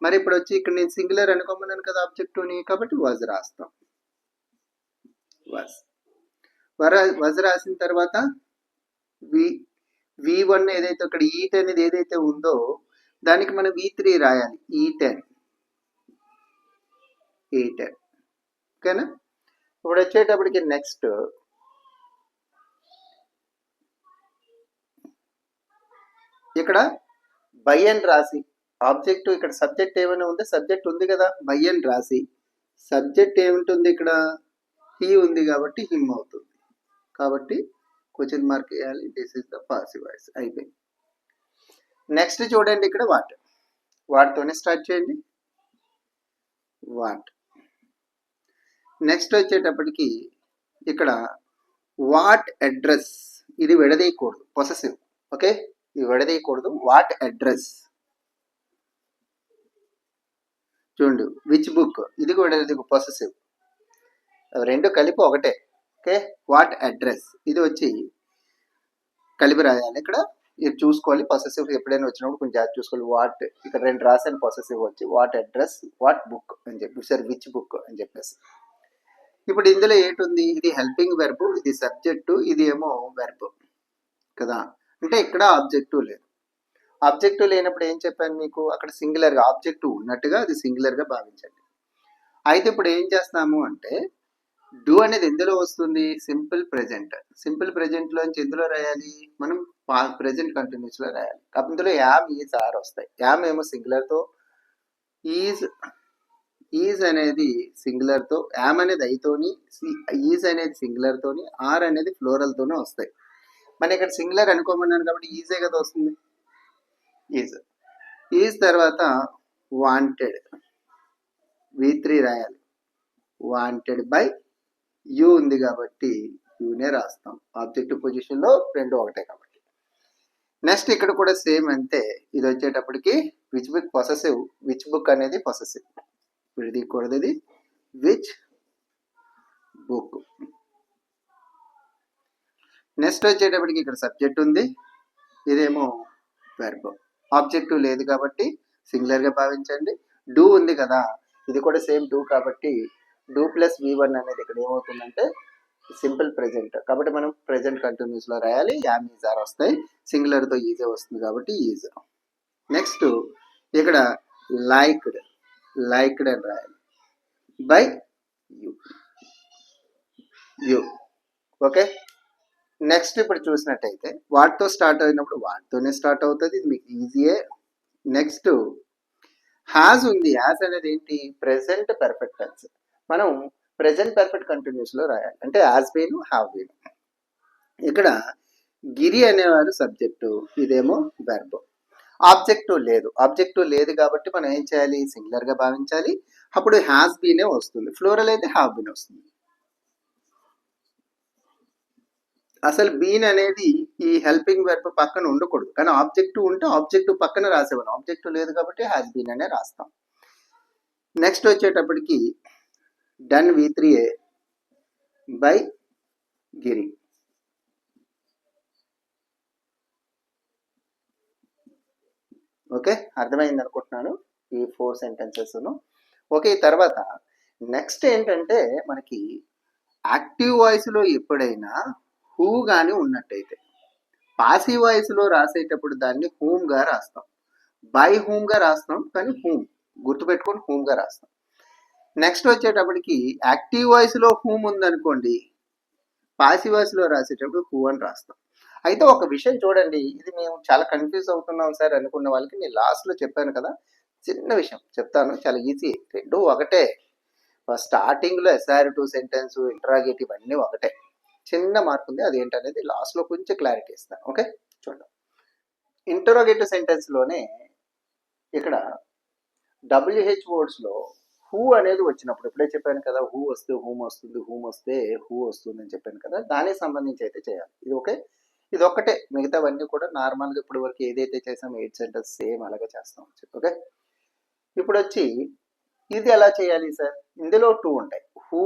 మరి ఇప్పుడు వచ్చి ఇక్కడ నేను సింగులర్ అనుకోమన్నాను కదా ఆబ్జెక్టివ్ని, కాబట్టి వజ్ రాస్తాం. వజ్ రాసిన తర్వాత V1 ఏదైతే ఇక్కడ ఈట్ అనేది ఏదైతే ఉందో దానికి మనం V3 రాయాలి. ఈటెన్. ఓకేనా? ఇప్పుడు వచ్చేటప్పటికి నెక్స్ట్ ఇక్కడ బై అని రాసి ఆబ్జెక్ట్, ఇక్కడ సబ్జెక్ట్ ఏమైనా ఉంటే సబ్జెక్ట్ ఉంది కదా, బై అని రాసి సబ్జెక్ట్ ఏముంటుంది ఇక్కడ? హీ ఉంది కాబట్టి హిమ్ అవుతుంది. కాబట్టి క్వశ్చన్ మార్క్ వేయాలి. This is the passive voice. అయిపోయింది. నెక్స్ట్ చూడండి ఇక్కడ వాటితోనే స్టార్ట్ చేయండి. వాట్. నెక్స్ట్ వచ్చేటప్పటికి ఇక్కడ వాట్ అడ్రస్, ఇది విడదీయకూడదు, పొసెసివ్. ఓకే, ఇది విడదీయకూడదు. వాట్ అడ్రస్ చూడండి. విచ్ బుక్, ఇది కూడా పొసెసివ్. రెండు కలిపి ఒకటే. ఓకే, వాట్ అడ్రస్ ఇది వచ్చి కలిపి రాయాలి. ఇక్కడ ఇది చూసుకోవాలి. పొసెసివ్ ఎప్పుడైనా వచ్చినప్పుడు కొంచెం జాగ్రత్త చూసుకోవాలి. వాట్, ఇక్కడ రెండు రాసాను పొసెసివ్ వచ్చి, వాట్ అడ్రస్, వాట్ బుక్ అని చెప్పి, సార్ విచ్ బుక్ అని చెప్పేసి. ఇప్పుడు ఇందులో ఏంటుంది, ఇది హెల్పింగ్ వెర్బ్, ఇది సబ్జెక్టు, ఇది ఏమో వెర్బ్ కదా. అంటే ఇక్కడ ఆబ్జెక్టివ్ లేదు. ఆబ్జెక్టివ్ లేనప్పుడు ఏం చెప్పాను మీకు, అక్కడ సింగులర్గా ఆబ్జెక్టివ్ ఉన్నట్టుగా అది సింగులర్గా భావించండి. అయితే ఇప్పుడు ఏం చేస్తాము అంటే, డూ అనేది ఎందులో వస్తుంది, సింపుల్ ప్రెజెంట్. సింపుల్ ప్రెజెంట్లోంచి ఎందులో రాయాలి మనం, ప్రెజెంట్ కంటిన్యూస్లో రాయాలి. కాబట్టి ఇందులో యామ్, ఈజ్, ఆర్ వస్తాయి. యామ్ ఏమో సింగులర్తో, ఈజ్ అనేది సింగులర్తో, యామ్ అనేది ఐతోని, ఈజ్ అనేది సింగులర్తోని, ఆర్ అనేది ఫ్లోరల్తోనే వస్తాయి. మన ఇక్కడ సింగులర్ అనుకోమన్నాను కాబట్టి ఈజే కదా వస్తుంది. ఈజ్ తర్వాత వాంటెడ్, V3 రాయాలి. వాంటెడ్ బై యూ ఉంది కాబట్టి యూనే రాస్తాం. ఆబ్జెక్టివ్ పొజిషన్లో రెండు ఒకటే కాబట్టి. నెక్స్ట్ ఇక్కడ కూడా సేమ్ అంతే. ఇది వచ్చేటప్పటికి which book possessive, which book అనేది పొసెసివ్, విడదీయకూడదు. ఇది విచ్ బుక్. నెక్స్ట్ వచ్చేటప్పటికి ఇక్కడ సబ్జెక్ట్ ఉంది, ఇదేమో వెర్బ్. ఆబ్జెక్టివ్ లేదు కాబట్టి సింగులర్గా భావించండి. డూ ఉంది కదా, ఇది కూడా సేమ్ డూ కాబట్టి డూ ప్లస్ V1 అనేది ఇక్కడ ఏమవుతుందంటే సింపుల్ ప్రెజెంట్ కాబట్టి మనం ప్రెజెంట్ కంటిన్యూస్లో రాయాలి. యామ్, ఈజ్, ఆర్ వస్తాయి. సింగులర్తో ఈజే వస్తుంది కాబట్టి ఈజ్. నెక్స్ట్ ఇక్కడ లైక్డ్ అని రాయాలి. By you. ఓకే, నెక్స్ట్ ఇప్పుడు చూసినట్టయితే వాటితో స్టార్ట్ అయినప్పుడు వాటితోనే స్టార్ట్ అవుతుంది, ఇది మీకు ఈజీయే. నెక్స్ట్ హ్యాజ్ ఉంది. హ్యాజ్ అనేది ఏంటి, ప్రెసెంట్ పర్ఫెక్ట్ టెన్స్. మనం ప్రెసెంట్ పర్ఫెక్ట్ కంటిన్యూస్లో రాయాలి. అంటే హ్యాజ్ బీన్, హ్యావ్ బీన్. ఇక్కడ గిరి అనేవారు సబ్జెక్టు, ఇదేమో వెర్బ్. ఆబ్జెక్టివ్ లేదు కాబట్టి మనం ఏం చేయాలి, సింగులర్గా భావించాలి. అప్పుడు హ్యాజ్ బీనే వస్తుంది. ఫ్లోరల్ అయితే హ్యావ్ బీన్ వస్తుంది. అసలు బీన్ అనేది ఈ హెల్పింగ్ వెర్బ్ పక్కన ఉండకూడదు, కానీ ఆబ్జెక్టివ్ ఉంటే ఆబ్జెక్టివ్ పక్కన రాసేవాళ్ళం. ఆబ్జెక్టివ్ లేదు కాబట్టి హ్యాస్ బీన్ అనే రాస్తాం. నెక్స్ట్ వచ్చేటప్పటికి done V3 by Giri. Okay, అర్థమైంది అనుకుంటున్నాను ఈ 4 సెంటెన్సెస్ను. ఓకే, తర్వాత నెక్స్ట్ ఏంటంటే మనకి యాక్టివ్ వాయిస్లో ఎప్పుడైనా హూ కానీ ఉన్నట్టయితే, పాసివ్ వాయిస్లో రాసేటప్పుడు దాన్ని హూమ్గా రాస్తాం. బై హూమ్గా రాస్తాం, కానీ హూమ్ గుర్తుపెట్టుకొని హూమ్గా రాస్తాం. నెక్స్ట్ వచ్చేటప్పటికి యాక్టివ్ వాయిస్లో హూమ్ ఉందనుకోండి, పాసివ్ వాయిస్లో రాసేటప్పుడు హూ అని రాస్తాం. అయితే ఒక విషయం చూడండి, ఇది మేము చాలా కన్ఫ్యూజ్ అవుతున్నాం సార్ అనుకున్న వాళ్ళకి నేను లాస్ట్లో చెప్పాను కదా, చిన్న విషయం చెప్తాను, చాలా ఈజీ. రెండు ఒకటే. స్టార్టింగ్లో SR2 సెంటెన్స్, ఇంటరాగేటివ్ అన్నీ ఒకటే. చిన్న మార్పు ఉంది, అదేంటనేది లాస్ట్లో కొంచెం క్లారిటీ ఇస్తాను. ఓకే, చూద్దాం. ఇంటరాగేటివ్ సెంటెన్స్లోనే ఇక్కడ WH వర్డ్స్లో హూ అనేది వచ్చినప్పుడు, ఇప్పుడే చెప్పాను కదా, హూ వస్తే హూమ్ వస్తుంది, హూమ్ వస్తే హూ వస్తుంది అని చెప్పాను కదా, దానికి సంబంధించి అయితే చేయాలి. ఇది ఓకే, ఇది ఒక్కటే. మిగతావన్నీ కూడా నార్మల్గా ఇప్పుడు వరకు ఏదైతే చేసామో 8 సెంటెన్స్ సేమ్ అలాగే చేస్తాం. ఓకే, ఇప్పుడు వచ్చి ఇది ఎలా చేయాలి సార్, ఇందులో 2 ఉంటాయి. హూ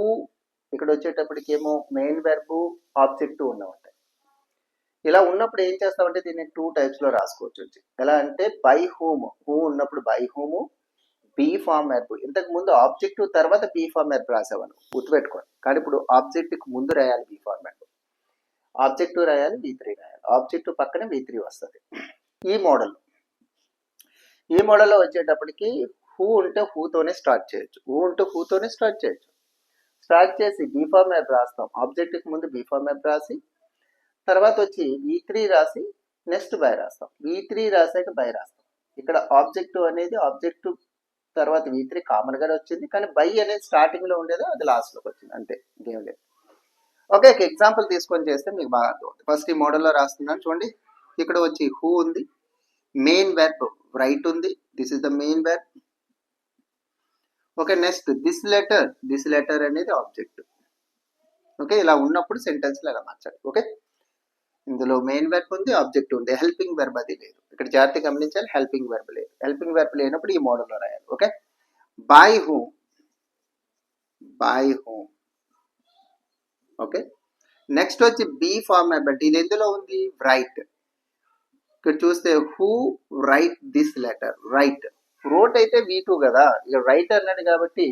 ఇక్కడ వచ్చేటప్పటికి ఏమో మెయిన్ వెర్బ్, ఆబ్జెక్టివ్ ఉంటాయి. ఇలా ఉన్నప్పుడు ఏం చేస్తామంటే దీన్ని 2 టైప్స్లో రాసుకోవచ్చు. ఎలా అంటే బై హూమ్, హూ ఉన్నప్పుడు బై హూము, బీ ఫార్మ్ వెర్బ్. ఇంతకు ముందు ఆబ్జెక్టివ్ తర్వాత బీ ఫార్మ్ వెర్బ్ రాసేవాళ్ళు, గుర్తుపెట్టుకోండి. కానీ ఇప్పుడు ఆబ్జెక్టివ్కి ముందు రాయాలి బీ ఫార్మ్ వెర్బ్, ఆబ్జెక్టివ్ రాయాలి, V3 రాయాలి. ఆబ్జెక్టివ్ పక్కనే V3 వస్తుంది. ఈ మోడల్లో వచ్చేటప్పటికి హూ ఉంటే హూతోనే స్టార్ట్ చేయొచ్చు, హూ ఉంటే హూతోనే స్టార్ట్ చేయొచ్చు. స్టార్ట్ చేసి బీ ఫార్మ్ వెర్బ్ రాస్తాం. ఆబ్జెక్టివ్కి ముందు బీ ఫార్మ్ వెర్బ్ రాసి తర్వాత వచ్చి V3 రాసి నెక్స్ట్ బై రాస్తాం. V3 రాసాక బై రాస్తాం. ఇక్కడ ఆబ్జెక్టివ్ అనేది ఆబ్జెక్టివ్ తర్వాత V3 కామన్గానే వచ్చింది, కానీ బై అనేది స్టార్టింగ్లో ఉండేదో అది లాస్ట్లోకి వచ్చింది, అంతే, ఇంకేం లేదు. ఓకే, ఎగ్జాంపుల్ తీసుకొని చేస్తే మీకు బాగా అర్థమవుతుంది. ఫస్ట్ ఈ మోడల్లో రాస్తున్నాను చూడండి. ఇక్కడ వచ్చి హూ ఉంది, మెయిన్ వెర్బ్ రైట్ ఉంది, this is the main verb. Okay, next this letter అనేది ఆబ్జెక్ట్. ఓకే, ఇలా ఉన్నప్పుడు సెంటెన్స్లో ఎలా మార్చాలి. ఓకే, ఇందులో మెయిన్ వెర్బ్ ఉంది, ఆబ్జెక్ట్ ఉంది, హెల్పింగ్ వెర్బ్ అది లేదు. ఇక్కడ జాగ్రత్తగా గమనించాలి, హెల్పింగ్ వెర్బ్ లేదు. హెల్పింగ్ వెర్బ్ లేనప్పుడు ఈ మోడల్లో రాయాలి. Okay, by whom, okay. Next వచ్చి బీ ఫార్మాట్, బట్ ఇది ఎందులో ఉంది, రైట్. ఇక్కడ చూస్తే who right this letter, right. Wrote అయితే V2 కదా, ఇక రైట్ అన్నాడు కాబట్టి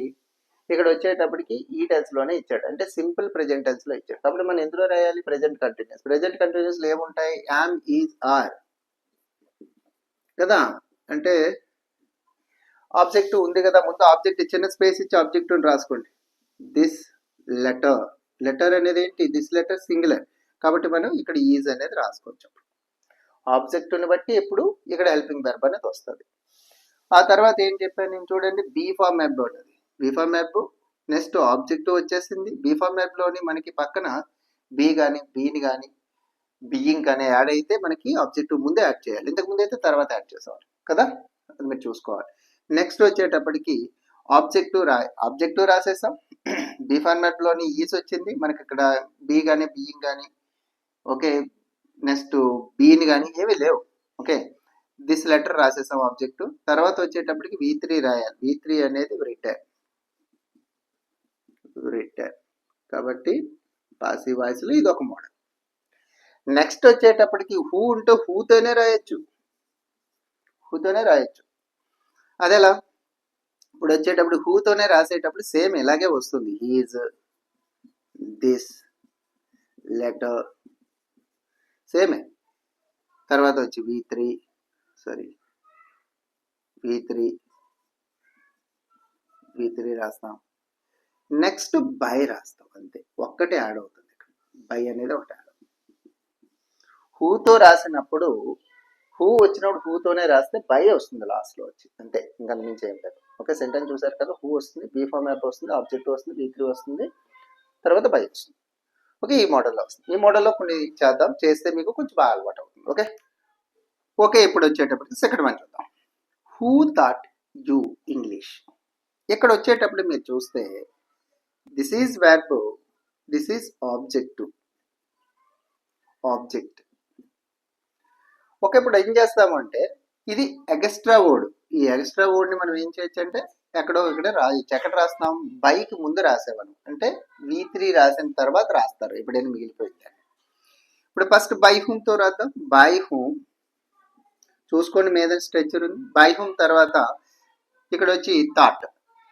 ఇక్కడ వచ్చేటప్పటికి ఈ టెన్స్ లోనే ఇచ్చాడు, అంటే సింపుల్ ప్రెజెంట్ టెన్స్ లో ఇచ్చాడు. కాబట్టి మనం ఎందులో రాయాలి, ప్రెజెంట్ కంటిన్యూస్. ప్రెజెంట్ కంటిన్యూస్ లో ఏముంటాయి, యామ్, ఈజ్, ఆర్ కదా. అంటే ఆబ్జెక్టివ్ ఉంది కదా, ముందు ఆబ్జెక్ట్ చిన్న స్పేస్ ఇచ్చి ఆబ్జెక్టివ్ రాసుకోండి. దిస్ లెటర్ అనేది ఏంటి, దిస్ లెటర్ సింగులర్ కాబట్టి మనం ఇక్కడ ఈజ్ అనేది రాసుకోవచ్చు. ఆబ్జెక్ట్ని బట్టి ఎప్పుడు ఇక్కడ హెల్పింగ్ వెర్బ్ అనేది వస్తుంది. ఆ తర్వాత ఏం చెప్పాను నేను, చూడండి బీ ఫార్మ్ వెర్బ్ అనేది, be form verb. Next objective వచ్చేసింది. బీ ఫార్మ్ వెర్బ్లోని మనకి పక్కన బీ కానీ బీని కానీ బీయింగ్ కానీ యాడ్ అయితే మనకి ఆబ్జెక్టివ్ ముందే యాడ్ చేయాలి, ఇంతకు ముందు అయితే తర్వాత యాడ్ చేసేవారు కదా, అది మీరు చూసుకోవాలి. నెక్స్ట్ వచ్చేటప్పటికి ఆబ్జెక్టివ్ రాసేసాం. బీ ఫార్మాట్ లోని ఈజ్ వచ్చింది మనకి, ఇక్కడ బీ కానీ బీయింగ్ కానీ, ఓకే. నెక్స్ట్ బీని కానీ ఏమీ లేవు. ఓకే, దిస్ లెటర్ రాసేసాం ఆబ్జెక్టివ్. తర్వాత వచ్చేటప్పటికి V3 రాయాలి. V3 అనేది రిటర్న్ కాబట్టి పాసివ్ వాయిస్ లో ఇది ఒక మోడల్. నెక్స్ట్ వచ్చేటప్పటికి హూ ఉంటే హూతోనే రాయొచ్చు. అదేలా, ఇప్పుడు వచ్చేటప్పుడు హూతోనే రాసేటప్పుడు సేమ్ ఇలాగే వస్తుంది, ఈజ్ దిస్ లెటర్ సేమే. తర్వాత వచ్చి V3 రాస్తాం. నెక్స్ట్ బై రాస్తాం, అంతే, ఒక్కటే యాడ్ అవుతుంది ఇక్కడ, బై అనేది ఒకటి యాడ్ అవుతుంది. హూతో రాసినప్పుడు హూ వచ్చినప్పుడు హూతోనే రాస్తే బై వస్తుంది లాస్ట్లో వచ్చి, అంతే, ఇంకా మించి ఏం లేదు. ఓకే, సెంటెన్స్ చూసారు కదా, హూ వస్తుంది, బీ ఫార్మాట్ వస్తుంది, ఆబ్జెక్ట్ వస్తుంది, V3 వస్తుంది, తర్వాత బై వస్తుంది. ఓకే, ఈ మోడల్లో వస్తుంది. ఈ మోడల్లో కొన్ని చేద్దాం, చేస్తే మీకు కొంచెం బాగా అలవాటు అవుతుంది. ఓకే, ఇప్పుడు వచ్చేటప్పటికి సెకండ్ వన్ చూద్దాం. Who thought you English. ఇక్కడ వచ్చేటప్పుడు మీరు చూస్తే this is verb, this is object. Okay, ఇప్పుడు ఏం చేస్తామంటే ఇది ఎక్స్ట్రా వర్డ్. ఈ ఎక్స్ట్రా వర్డ్ని మనం ఏం చేయొచ్చు అంటే ఎక్కడో ఇక్కడ రాయొచ్చు. ఎక్కడ రాస్తాం, బైకి ముందు రాసేవాళ్ళం, అంటే V3 రాసిన తర్వాత రాస్తారు ఎప్పుడైనా మిగిలిపోయింది. ఇప్పుడు ఫస్ట్ బై హూమ్తో రాద్దాం. బై హూమ్ చూసుకోండి, మీద స్ట్రెచర్ ఉంది. బై హూమ్ తర్వాత ఇక్కడ వచ్చి థాట్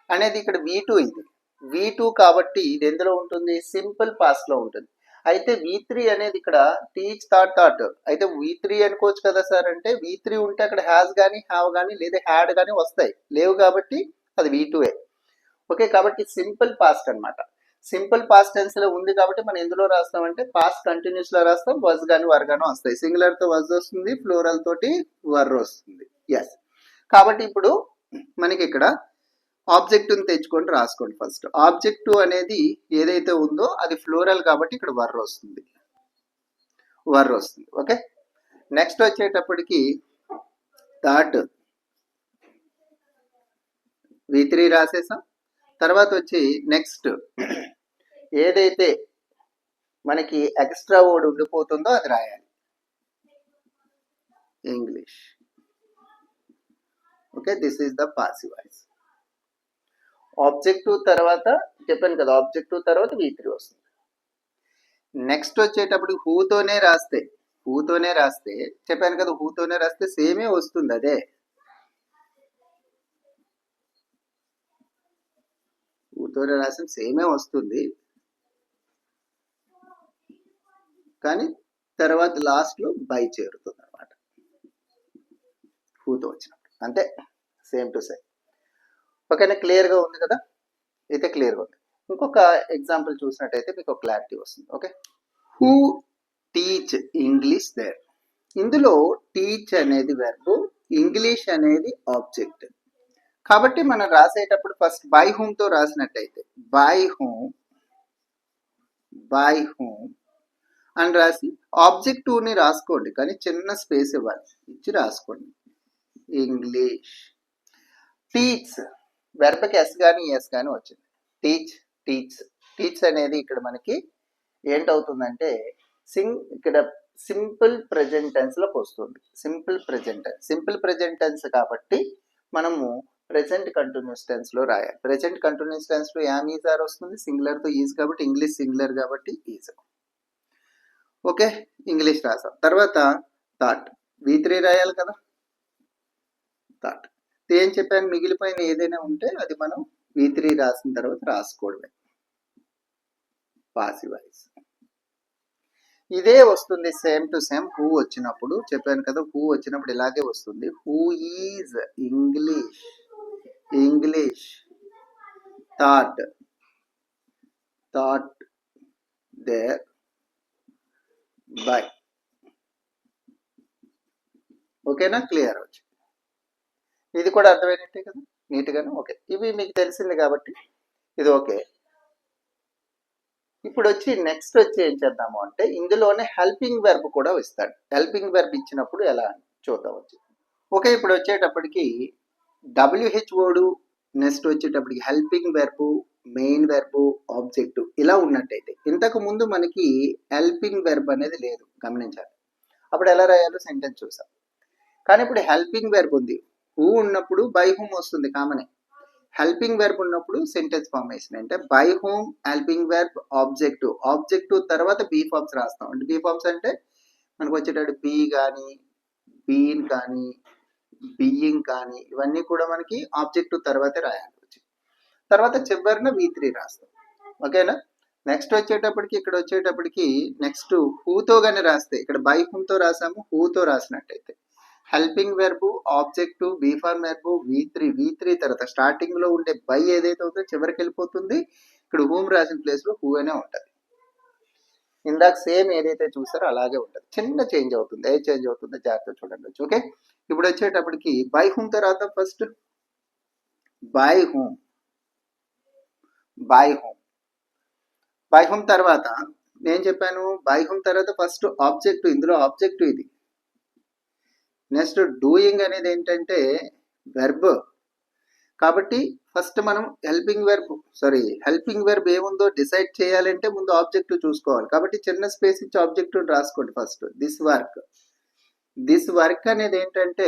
అనేది ఇక్కడ V2 ఇది V2 కాబట్టి ఇది ఎందులో ఉంటుంది, సింపుల్ పాస్ట్ లో ఉంటుంది. అయితే V3 అనేది ఇక్కడ టీచ్ థాట్ అయితే V3 అనుకోవచ్చు కదా సార్, అంటే V3 ఉంటే అక్కడ హ్యాస్ కానీ హ్యావ్ కానీ లేదా హ్యాడ్ కానీ వస్తాయి, లేవు కాబట్టి అది V2ఏ. ఓకే, కాబట్టి సింపుల్ పాస్ట్ అనమాట. సింపుల్ పాస్ట్ టెన్స్ లో ఉంది కాబట్టి మనం ఎందులో రాస్తామంటే పాస్ట్ కంటిన్యూస్ లో రాస్తాం. వజ్ కానీ వర్ కానీ వస్తాయి. సింగులర్ తో వజ్ వస్తుంది, ఫ్లోరల్ తోటి వర్ వస్తుంది. ఎస్, కాబట్టి ఇప్పుడు మనకి ఇక్కడ ఆబ్జెక్టివ్ తెచ్చుకొని రాసుకోండి. ఫస్ట్ ఆబ్జెక్టివ్ అనేది ఏదైతే ఉందో అది ఫ్లోరల్ కాబట్టి ఇక్కడ వర్ వస్తుంది. ఓకే, నెక్స్ట్ వచ్చేటప్పటికి థాట్ V3 రాసేసాం. తర్వాత వచ్చి నెక్స్ట్ ఏదైతే మనకి ఎక్స్ట్రా వర్డ్ ఉండిపోతుందో అది రాయాలి, English. Okay, this is the passive voice. Objective తర్వాత చెప్పాను కదా, ఆబ్జెక్టివ్ తర్వాత V3 వస్తుంది. నెక్స్ట్ వచ్చేటప్పుడు హూతోనే రాస్తే చెప్పాను కదా, హూతోనే రాస్తే సేమే వస్తుంది, అదే హూతోనే రాసిన సేమే వస్తుంది, కానీ తర్వాత లాస్ట్లో బై చేరుతుంది అనమాట హూతో వచ్చినప్పుడు, అంతే, సేమ్ టు సేమ్. ఓకేనా, క్లియర్గా ఉంది కదా, అయితే క్లియర్గా ఉంది. ఇంకొక ఎగ్జాంపుల్ చూసినట్టయితే మీకు ఒక క్లారిటీ వస్తుంది. Okay, who teach English there. ఇందులో టీచ్ అనేది వెర్బ్, ఇంగ్లీష్ అనేది ఆబ్జెక్ట్. కాబట్టి మనం రాసేటప్పుడు ఫస్ట్ బై హూమ్తో రాసినట్టయితే బై హూమ్ అని రాసి ఆబ్జెక్టివ్ని రాసుకోండి, కానీ చిన్న స్పేస్ ఇవ్వాలి, ఇచ్చి రాసుకోండి. ఇంగ్లీష్. టీచ్ వెర్బ్కి ఎస్ కానీ ఎస్ కానీ వచ్చింది. టీచ్ టీచ్ టీచ్ అనేది ఇక్కడ మనకి ఏంటవుతుందంటే ఇక్కడ సింపుల్ ప్రెజెంట్ టెన్స్లోకి వస్తుంది. సింపుల్ ప్రెజెంట్ టెన్స్ కాబట్టి మనము ప్రెజెంట్ కంటిన్యూస్ టెన్స్లో రాయాలి. ప్రెజెంట్ కంటిన్యూస్ టెన్స్లో యామ్ ఈజ్ ఆర్ వస్తుంది, సింగులర్తో ఈజ్ కాబట్టి, ఇంగ్లీష్ సింగులర్ కాబట్టి ఈజ్. ఓకే, ఇంగ్లీష్ రాసాం. తర్వాత థాట్ V3 రాయాలి కదా. థాట్ ఏం చెప్పాను, మిగిలిపోయిన ఏదైనా ఉంటే అది మనం V3 రాసిన తర్వాత రాసుకోవడమే. పాసివ్ వాయిస్ ఇదే వస్తుంది సేమ్ టు సేమ్. హూ వచ్చినప్పుడు చెప్పాను కదా, హూ వచ్చినప్పుడు ఇలాగే వస్తుంది. Who is English thought there by. ఓకేనా, క్లియర్ వచ్చి ఇది కూడా అర్థమైనట్టే కదా, నీట్గానే. ఓకే, ఇవి మీకు తెలిసింది కాబట్టి ఇది ఓకే. ఇప్పుడు వచ్చి నెక్స్ట్ వచ్చి ఏం చేద్దాము అంటే ఇందులోనే హెల్పింగ్ వెర్బ్ కూడా ఇస్తాడు. హెల్పింగ్ వెర్బ్ ఇచ్చినప్పుడు ఎలా చూద్దాం వచ్చి. ఓకే, ఇప్పుడు వచ్చేటప్పటికి WH వర్డ్, నెక్స్ట్ వచ్చేటప్పటికి helping verb, main verb, objective ఇలా ఉన్నట్టయితే, ఇంతకు ముందు మనకి హెల్పింగ్ వెర్బ్ అనేది లేదు, గమనించాలి. అప్పుడు ఎలా రాయాలో సెంటెన్స్ చూసాం. కానీ ఇప్పుడు హెల్పింగ్ వెర్బ్ ఉంది. హూ ఉన్నప్పుడు బై హూమ్ వస్తుంది కామనే. హెల్పింగ్ వెర్బ్ ఉన్నప్పుడు సెంటెన్స్ ఫార్మేషన్ అంటే by whom, helping verb, objective తర్వాత బీ ఫార్మ్స్ రాస్తాం. అంటే బీ ఫార్మ్స్ అంటే మనకు వచ్చేటప్పుడు బీ కానీ, బీన్ కానీ, బీయింగ్ కానీ ఇవన్నీ కూడా మనకి ఆబ్జెక్టివ్ తర్వాతే రాయాలి. తర్వాత చివరిన V3 రాస్తాం. ఓకేనా. నెక్స్ట్ వచ్చేటప్పటికి ఇక్కడ వచ్చేటప్పటికి నెక్స్ట్ హూతో కానీ రాస్తే, ఇక్కడ బై హూమ్తో రాసాము, హూతో రాసినట్టయితే helping verb, objective, be form verb, V3 తర్వాత స్టార్టింగ్ లో ఉండే బై ఏదైతే అవుతుందో చివరికి వెళ్ళిపోతుంది. ఇక్కడ హూమ్ రాసిన ప్లేస్ లో హూ అనే ఉంటుంది. ఇందాక సేమ్ ఏదైతే చూసారో అలాగే ఉంటుంది, చిన్న చేంజ్ అవుతుంది. ఏ చేంజ్ అవుతుందో జాగ్రత్త చూడండి. ఓకే, ఇప్పుడు వచ్చేటప్పటికి బై హూమ్ తర్వాత ఫస్ట్ బై హూమ్ తర్వాత నేను చెప్పాను, బై హూమ్ తర్వాత ఫస్ట్ ఆబ్జెక్టివ్, ఇందులో ఆబ్జెక్టివ్ ఇది. నెక్స్ట్ డూయింగ్ అనేది ఏంటంటే వెర్బ్ కాబట్టి ఫస్ట్ మనం హెల్పింగ్ వెర్బ్ ఏముందో డిసైడ్ చేయాలంటే ముందు ఆబ్జెక్టివ్ చూసుకోవాలి. కాబట్టి చిన్న స్పేస్ ఇచ్చి ఆబ్జెక్టివ్ రాసుకోండి. ఫస్ట్ దిస్ వర్క్ అనేది ఏంటంటే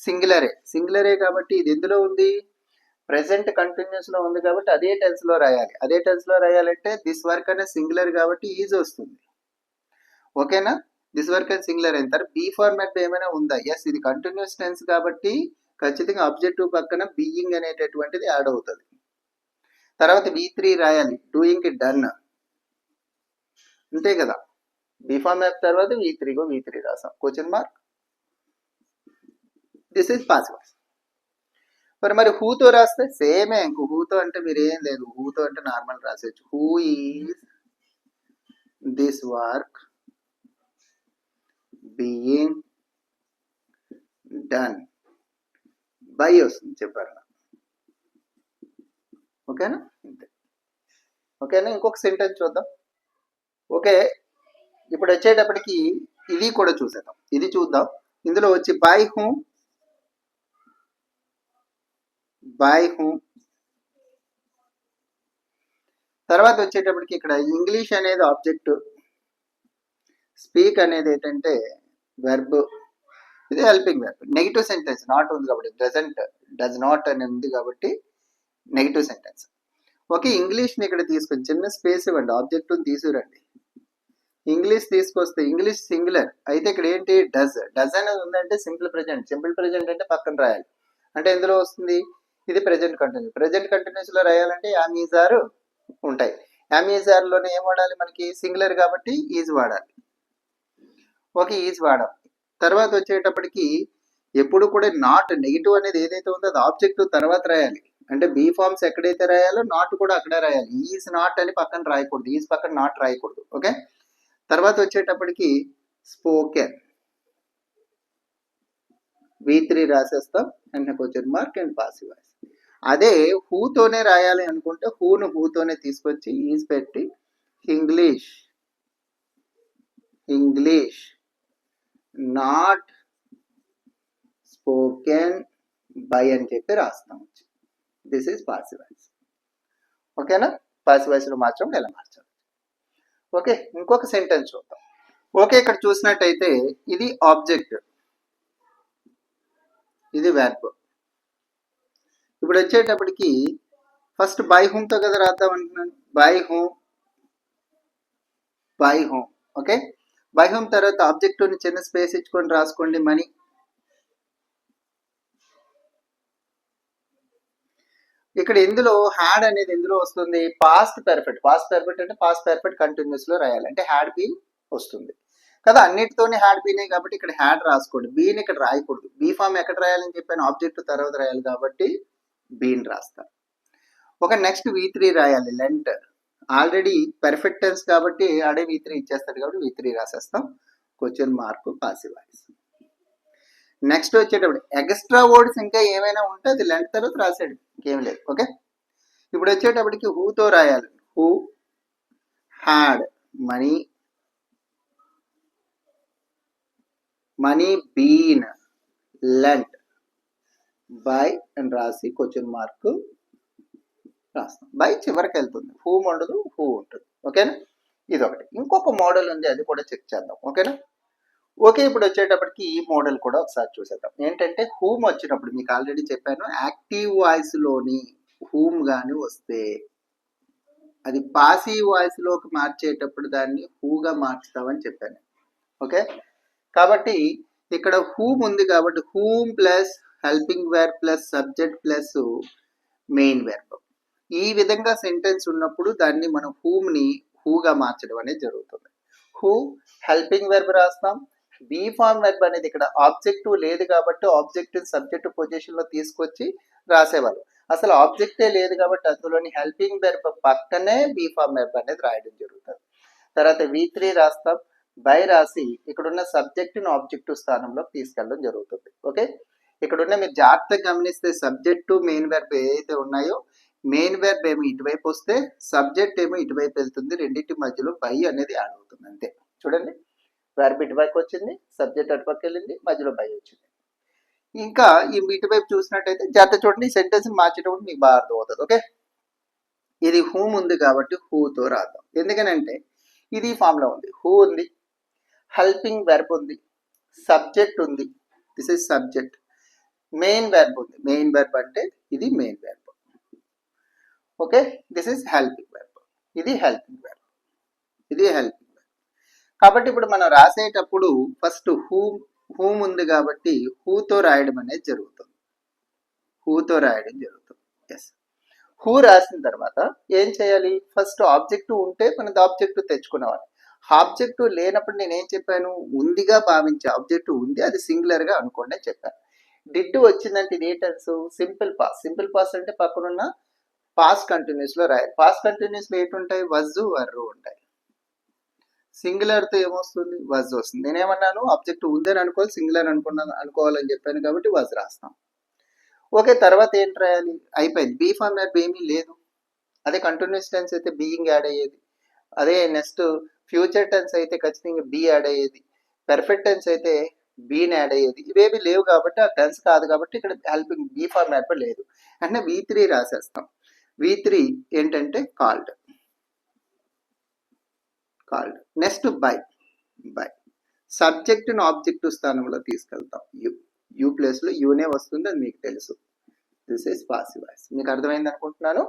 సింగులరే కాబట్టి ఇది ఎందులో ఉంది, ప్రెసెంట్ కంటిన్యూస్ లో ఉంది కాబట్టి అదే టెన్స్ లో రాయాలంటే దిస్ వర్క్ అనేది సింగులర్ కాబట్టి ఈజ్ వస్తుంది. ఓకేనా, దిస్ వర్క్ అండ్ సింగులర్ అయిన తర్వాత బీ ఫార్మాట్ ఏమైనా ఉందా, ఎస్ ఇది కంటిన్యూస్ టెన్స్ కాబట్టి ఖచ్చితంగా ఆబ్జెక్టివ్ పక్కన బీయింగ్ అనేటటువంటిది యాడ్ అవుతుంది. తర్వాత V3 రాయాలి, డూయింగ్ ఇట్ డన్ అంతే కదా. బీ ఫార్మాట్ తర్వాత V3 రాసాం, question mark. This is passive. మరి హూతో రాస్తే సేమే. ఇంకో హూతో అంటే మీరు ఏం లేదు, హూతో అంటే నార్మల్ రాసేయచ్చు. Who is this work being done by వస్తుంది, చెప్పారు. ఓకేనా, ఇంతే. ఓకేనా, ఇంకొక సెంటెన్స్ చూద్దాం. ఓకే, ఇప్పుడు వచ్చేటప్పటికి ఇది కూడా చూసేద్దాం. ఇది చూద్దాం. ఇందులో వచ్చి బై హూమ్ తర్వాత వచ్చేటప్పటికి ఇక్కడ ఇంగ్లీష్ అనేది ఆబ్జెక్ట్, స్పీక్ అనేది ఏంటంటే వెర్బ్, ఇది helping verb. Negative sentence not ఉంది కాబట్టి డస్ నాట్ అని ఉంది కాబట్టి నెగిటివ్ సెంటెన్స్. ఓకే, ఇంగ్లీష్ని ఇక్కడ తీసుకొని చిన్న స్పేస్ ఇవ్వండి, ఆబ్జెక్ట్ తీసుకురండి. ఇంగ్లీష్ తీసుకొస్తే ఇంగ్లీష్ సింగులర్ అయితే ఇక్కడ ఏంటి డస్ అనేది ఉందంటే సింపుల్ ప్రెజెంట్ అంటే పక్కన రాయాలి. అంటే ఎందులో వస్తుంది, ఇది ప్రెజెంట్ కంటిన్యూస్ లో రాయాలంటే యామ్ ఈజ్ ఆర్ ఉంటాయి. యామ్ ఈజ్ ఆర్ లోనే ఏం వాడాలి, మనకి సింగులర్ కాబట్టి ఈజ్ వాడాలి. ఓకే, ఈజ్ వాడాలి. తర్వాత వచ్చేటప్పటికి ఎప్పుడు కూడా నాట్, నెగిటివ్ అనేది ఏదైతే ఉందో అది ఆబ్జెక్టివ్ తర్వాత రాయాలి. అంటే బీ ఫార్మ్స్ ఎక్కడైతే రాయాలో నాట్ కూడా అక్కడే రాయాలి. ఈజ్ నాట్ అని పక్కన రాయకూడదు, ఈజ్ పక్కన నాట్ రాయకూడదు. ఓకే, తర్వాత వచ్చేటప్పటికి స్పోకెన్ V3 రాసేస్తాం and question mark and passive voice. అదే హూతోనే రాయాలి అనుకుంటే హూతోనే తీసుకొచ్చి ఈజ్ పెట్టి ఇంగ్లీష్ నాట్ స్పోకెన్ బై అని చెప్పి రాస్తాం. This is passive voice. ఓకేనా? పాసివ్ వాయిస్లో మార్చడం ఎలా మార్చాలి? ఓకే, ఇంకొక సెంటెన్స్ చూద్దాం. ఓకే, ఇక్కడ చూసినట్టయితే ఇది ఆబ్జెక్ట్, ఇది వెర్బ్. ఇప్పుడు వచ్చేటప్పటికి ఫస్ట్ బై హోమ్తో కదా రాద్దాం అంటున్నాను. By home, by home. Okay, by home తర్వాత ఆబ్జెక్ట్ చిన్న స్పేస్ ఇచ్చుకొని రాసుకోండి మనీ. ఇక్కడ ఇందులో హ్యాడ్ అనేది ఎందులో వస్తుంది? Past perfect. పాస్ట్ పెర్ఫెక్ట్ అంటే పాస్ట్ పెర్ఫెక్ట్ కంటిన్యూస్ లో రాయాలి, అంటే హ్యాడ్ బీన్ వస్తుంది కదా. అన్నిటితోనే హ్యాడ్ బీనే కాబట్టి ఇక్కడ హ్యాడ్ రాసుకోండి, బీన్ ఇక్కడ రాయకూడదు. బీ ఫామ్ ఎక్కడ రాయాలని చెప్పాను? ఆబ్జెక్ట్ తర్వాత రాయాలి కాబట్టి బీన్ రాస్తాను. ఒక నెక్స్ట్ V3 రాయాలి, లెంట్. ఆల్రెడీ పెర్ఫెక్ట్ టెన్స్ కాబట్టి ఆడే V3 ఇచ్చేస్తాడు కాబట్టి V3 రాసేస్తాం. Question mark, passive voice. Next వచ్చేటప్పుడు ఎక్స్ట్రా వర్డ్స్ ఇంకా ఏమైనా ఉంటే అది లెంట్ తర్వాత రాసాడు, ఇంకేం లేదు. ఓకే, ఇప్పుడు వచ్చేటప్పటికి హూతో రాయాలి. Who had money, money been lent by అని రాసి క్వశ్చన్ మార్క్ రాస్తాం. బై చివరికి వెళ్తుంది, హూమ్ ఉండదు, హూ ఉంటుంది. ఓకేనా? ఇది ఒకటి. ఇంకొక మోడల్ ఉంది, అది కూడా చెక్ చేద్దాం. ఓకేనా? ఓకే, ఇప్పుడు వచ్చేటప్పటికి ఈ మోడల్ కూడా ఒకసారి చూసేద్దాం. ఏంటంటే హూమ్ వచ్చినప్పుడు మీకు ఆల్రెడీ చెప్పాను, యాక్టివ్ వాయిస్ లోని హూమ్ గాని వస్తే అది పాసివ్ వాయిస్ లోకి మార్చేటప్పుడు దాన్ని హూగా మార్చుతామని చెప్పాను. ఓకే, కాబట్టి ఇక్కడ హూమ్ ఉంది కాబట్టి whom plus helping verb plus subject plus main verb. ఈ విధంగా సెంటెన్స్ ఉన్నప్పుడు దాన్ని మనం హూమ్ ని హూగా మార్చడం అనేది జరుగుతుంది. హూ హెల్పింగ్ వెర్బ్ రాస్తాం. బీ ఫార్మ్ వెర్బ్ అనేది ఇక్కడ ఆబ్జెక్టివ్ లేదు కాబట్టి ఆబ్జెక్ట్ సబ్జెక్ట్ పొజిషన్ లో తీసుకొచ్చి రాసేవాళ్ళు. అసలు ఆబ్జెక్టే లేదు కాబట్టి అందులోని హెల్పింగ్ వెర్బ్ పక్కనే బీ ఫార్మ్ వెర్బ్ అనేది రాయడం జరుగుతుంది. తర్వాత V3 రాస్తాం. బై రాసి ఇక్కడున్న సబ్జెక్ట్ ని ఆబ్జెక్టివ్ స్థానంలో తీసుకెళ్ళడం జరుగుతుంది. ఓకే, ఇక్కడున్న మీరు జాగ్రత్తగా గమనిస్తే సబ్జెక్టు మెయిన్ వెర్బ్ ఏదైతే ఉన్నాయో, మెయిన్ వెర్బ్ ఏమో ఇటువైపు వస్తే సబ్జెక్ట్ ఏమో ఇటువైపు వెళ్తుంది, రెండింటి మధ్యలో బై అనేది యాడ్ అవుతుంది అంతే. చూడండి, వెర్బ్ ఇటువైపు వచ్చింది, సబ్జెక్ట్ అటుపక్క వెళ్ళింది, మధ్యలో బై వచ్చింది. ఇంకా ఈ ఇటువైపు చూసినట్టయితే జాగ్రత్త చూడండి, ఈ సెంటెన్స్ మార్చేటప్పుడు మీకు బాగా అర్థమవుతుంది. ఓకే, ఇది హూమ్ ఉంది కాబట్టి హూతో రాద్దాం. ఎందుకనంటే ఇది ఫామ్ లో ఉంది, హూ ఉంది, హెల్పింగ్ వెర్బ్ ఉంది, సబ్జెక్ట్ ఉంది, this is subject, main verb ఉంది. మెయిన్ వెర్బ్ అంటే ఇది main verb. Okay, this is helping verb, ఇది హెల్పింగ్ వెర్బ్, ఇది హెల్పింగ్ వెర్బ్. కాబట్టి ఇప్పుడు మనం రాసేటప్పుడు ఫస్ట్ హూమ్ ఉంది కాబట్టి హూతో రాయడం అనేది జరుగుతుంది. హూతో రాయడం జరుగుతుంది. ఎస్, హూ రాసిన తర్వాత ఏం చేయాలి? ఫస్ట్ ఆబ్జెక్టివ్ ఉంటే మనది ఆబ్జెక్టివ్ తెచ్చుకునేవాళ్ళు. ఆబ్జెక్టివ్ లేనప్పుడు నేను ఏం చెప్పాను? ఉందిగా భావించే ఆబ్జెక్టివ్ ఉంది, అది సింగులర్ గా అనుకోండి అని చెప్పాను. డిడ్ వచ్చిందంటే ఇది ఏ టెన్స్? Simple past. సింపుల్ పాస్ అంటే పక్కనున్న పాస్ట్ కంటిన్యూస్ లో రాయాలి. పాస్ట్ కంటిన్యూస్ లో ఏంటుంటాయి? వజ్ వర్రు ఉంటాయి. సింగులర్ తో ఏమొస్తుంది? వజ్ వస్తుంది. నేనేమన్నాను? ఆబ్జెక్టివ్ ఉందని అనుకోవాలి, సింగులర్ అనుకోవాలని చెప్పాను కాబట్టి వజ్ రాస్తాం. ఓకే, తర్వాత ఏంటి రాయాలి? అయిపోయింది. బీ ఫార్మ్ వెర్బ్ ఏమీ లేదు. అదే కంటిన్యూస్ టెన్స్ అయితే బీయింగ్ యాడ్ అయ్యేది. అదే నెక్స్ట్ ఫ్యూచర్ టెన్స్ అయితే ఖచ్చితంగా బీ యాడ్ అయ్యేది. పెర్ఫెక్ట్ టెన్స్ అయితే బీని యాడ్ అయ్యేది. ఇవేమి లేవు కాబట్టి ఆ టెన్స్ కాదు కాబట్టి ఇక్కడ హెల్పింగ్ బీ ఫార్మ్ వెర్బ్ లేదు. అంటే V3 రాసేస్తాం. V3 ఏంటంటే called. Called. Next by. By subject ని ఆబ్జెక్టివ్ స్థానంలో తీసుకెళ్తాం. యూ ప్లేస్ లో యూనే వస్తుంది, అది మీకు తెలుసు. This is passive voice. మీకు అర్థమైంది అనుకుంటున్నాను.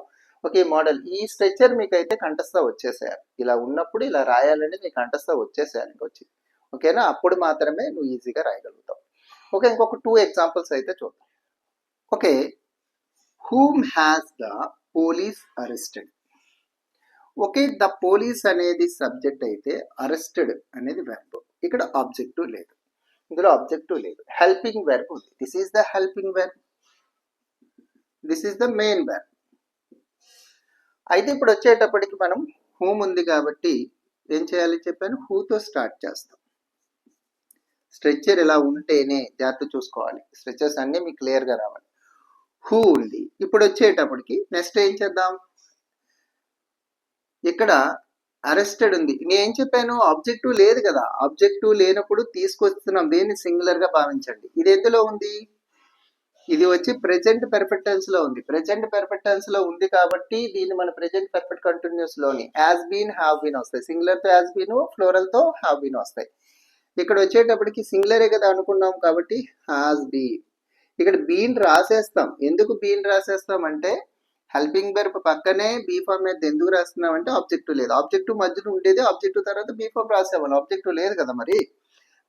ఓకే, మోడల్ ఈ స్ట్రక్చర్ మీకు అయితే కంఠస్థ వచ్చేసేయాలి. ఇలా ఉన్నప్పుడు ఇలా రాయాలని మీకు కంఠస్థ వచ్చేసేయాలి వచ్చి. ఓకేనా? అప్పుడు మాత్రమే నువ్వు ఈజీగా రాయగలుగుతావు. ఓకే, ఇంకొక 2 ఎగ్జాంపుల్స్ అయితే చూద్దాం. Okay, whom has the police arrested. Okay, the police అనేది సబ్జెక్ట్ అయితే అరెస్టెడ్ అనేది వెర్బ్. ఇక్కడ ఆబ్జెక్టివ్ లేదు, ఇందులో ఆబ్జెక్టివ్ లేదు. హెల్పింగ్ వెర్బ్ ఉంది. This is the helping verb, this is the main verb. అయితే ఇప్పుడు వచ్చేటప్పటికి మనం హూమ్ ఉంది కాబట్టి ఏం చేయాలి చెప్పాను? హూతో స్టార్ట్ చేస్తాం. స్ట్రక్చర్ ఇలా ఉంటేనే జాగ్రత్త చూసుకోవాలి. స్ట్రక్చర్స్ అన్నీ మీకు క్లియర్గా రావాలి. హూ ఉంది. ఇప్పుడు వచ్చేటప్పటికి నెక్స్ట్ ఏం చేద్దాం? ఇక్కడ అరెస్టెడ్ ఉంది. నేనేం చెప్పాను? ఆబ్జెక్టివ్ లేదు కదా. ఆబ్జెక్టివ్ లేనప్పుడు తీసుకొస్తున్నాం, దేన్ని సింగులర్ గా భావించండి. ఇది ఎందులో ఉంది? ఇది వచ్చి ప్రెజెంట్ పెర్ఫెక్ట్ టెన్స్ లో ఉంది. ప్రెజెంట్ పెర్ఫెక్ట్ టెన్స్ లో ఉంది కాబట్టి దీన్ని మన ప్రెజెంట్ పెర్ఫెక్ట్ కంటిన్యూస్ లోని యాజ్ బీన్ హ్యావ్ బీన్ వస్తాయి. సింగులర్ తో యాజ్ బీన్, ఫ్లోరల్ తో హ్యావ్ బీన్ వస్తాయి. ఇక్కడ వచ్చేటప్పటికి సింగులరే కదా అనుకున్నాం కాబట్టి హాజ్ బీన్. ఇక్కడ బీన్ రాసేస్తాం. ఎందుకు బీన్ రాసేస్తాం అంటే హెల్పింగ్ వెర్బ్ పక్కనే బీ ఫార్మ్ అయితే ఎందుకు రాస్తున్నాం అంటే ఆబ్జెక్టివ్ లేదు. ఆబ్జెక్టివ్ మధ్యలో ఉండేది, ఆబ్జెక్టివ్ తర్వాత బీ ఫార్మ్ రాసేవాళ్ళం. ఆబ్జెక్టివ్ లేదు కదా మరి,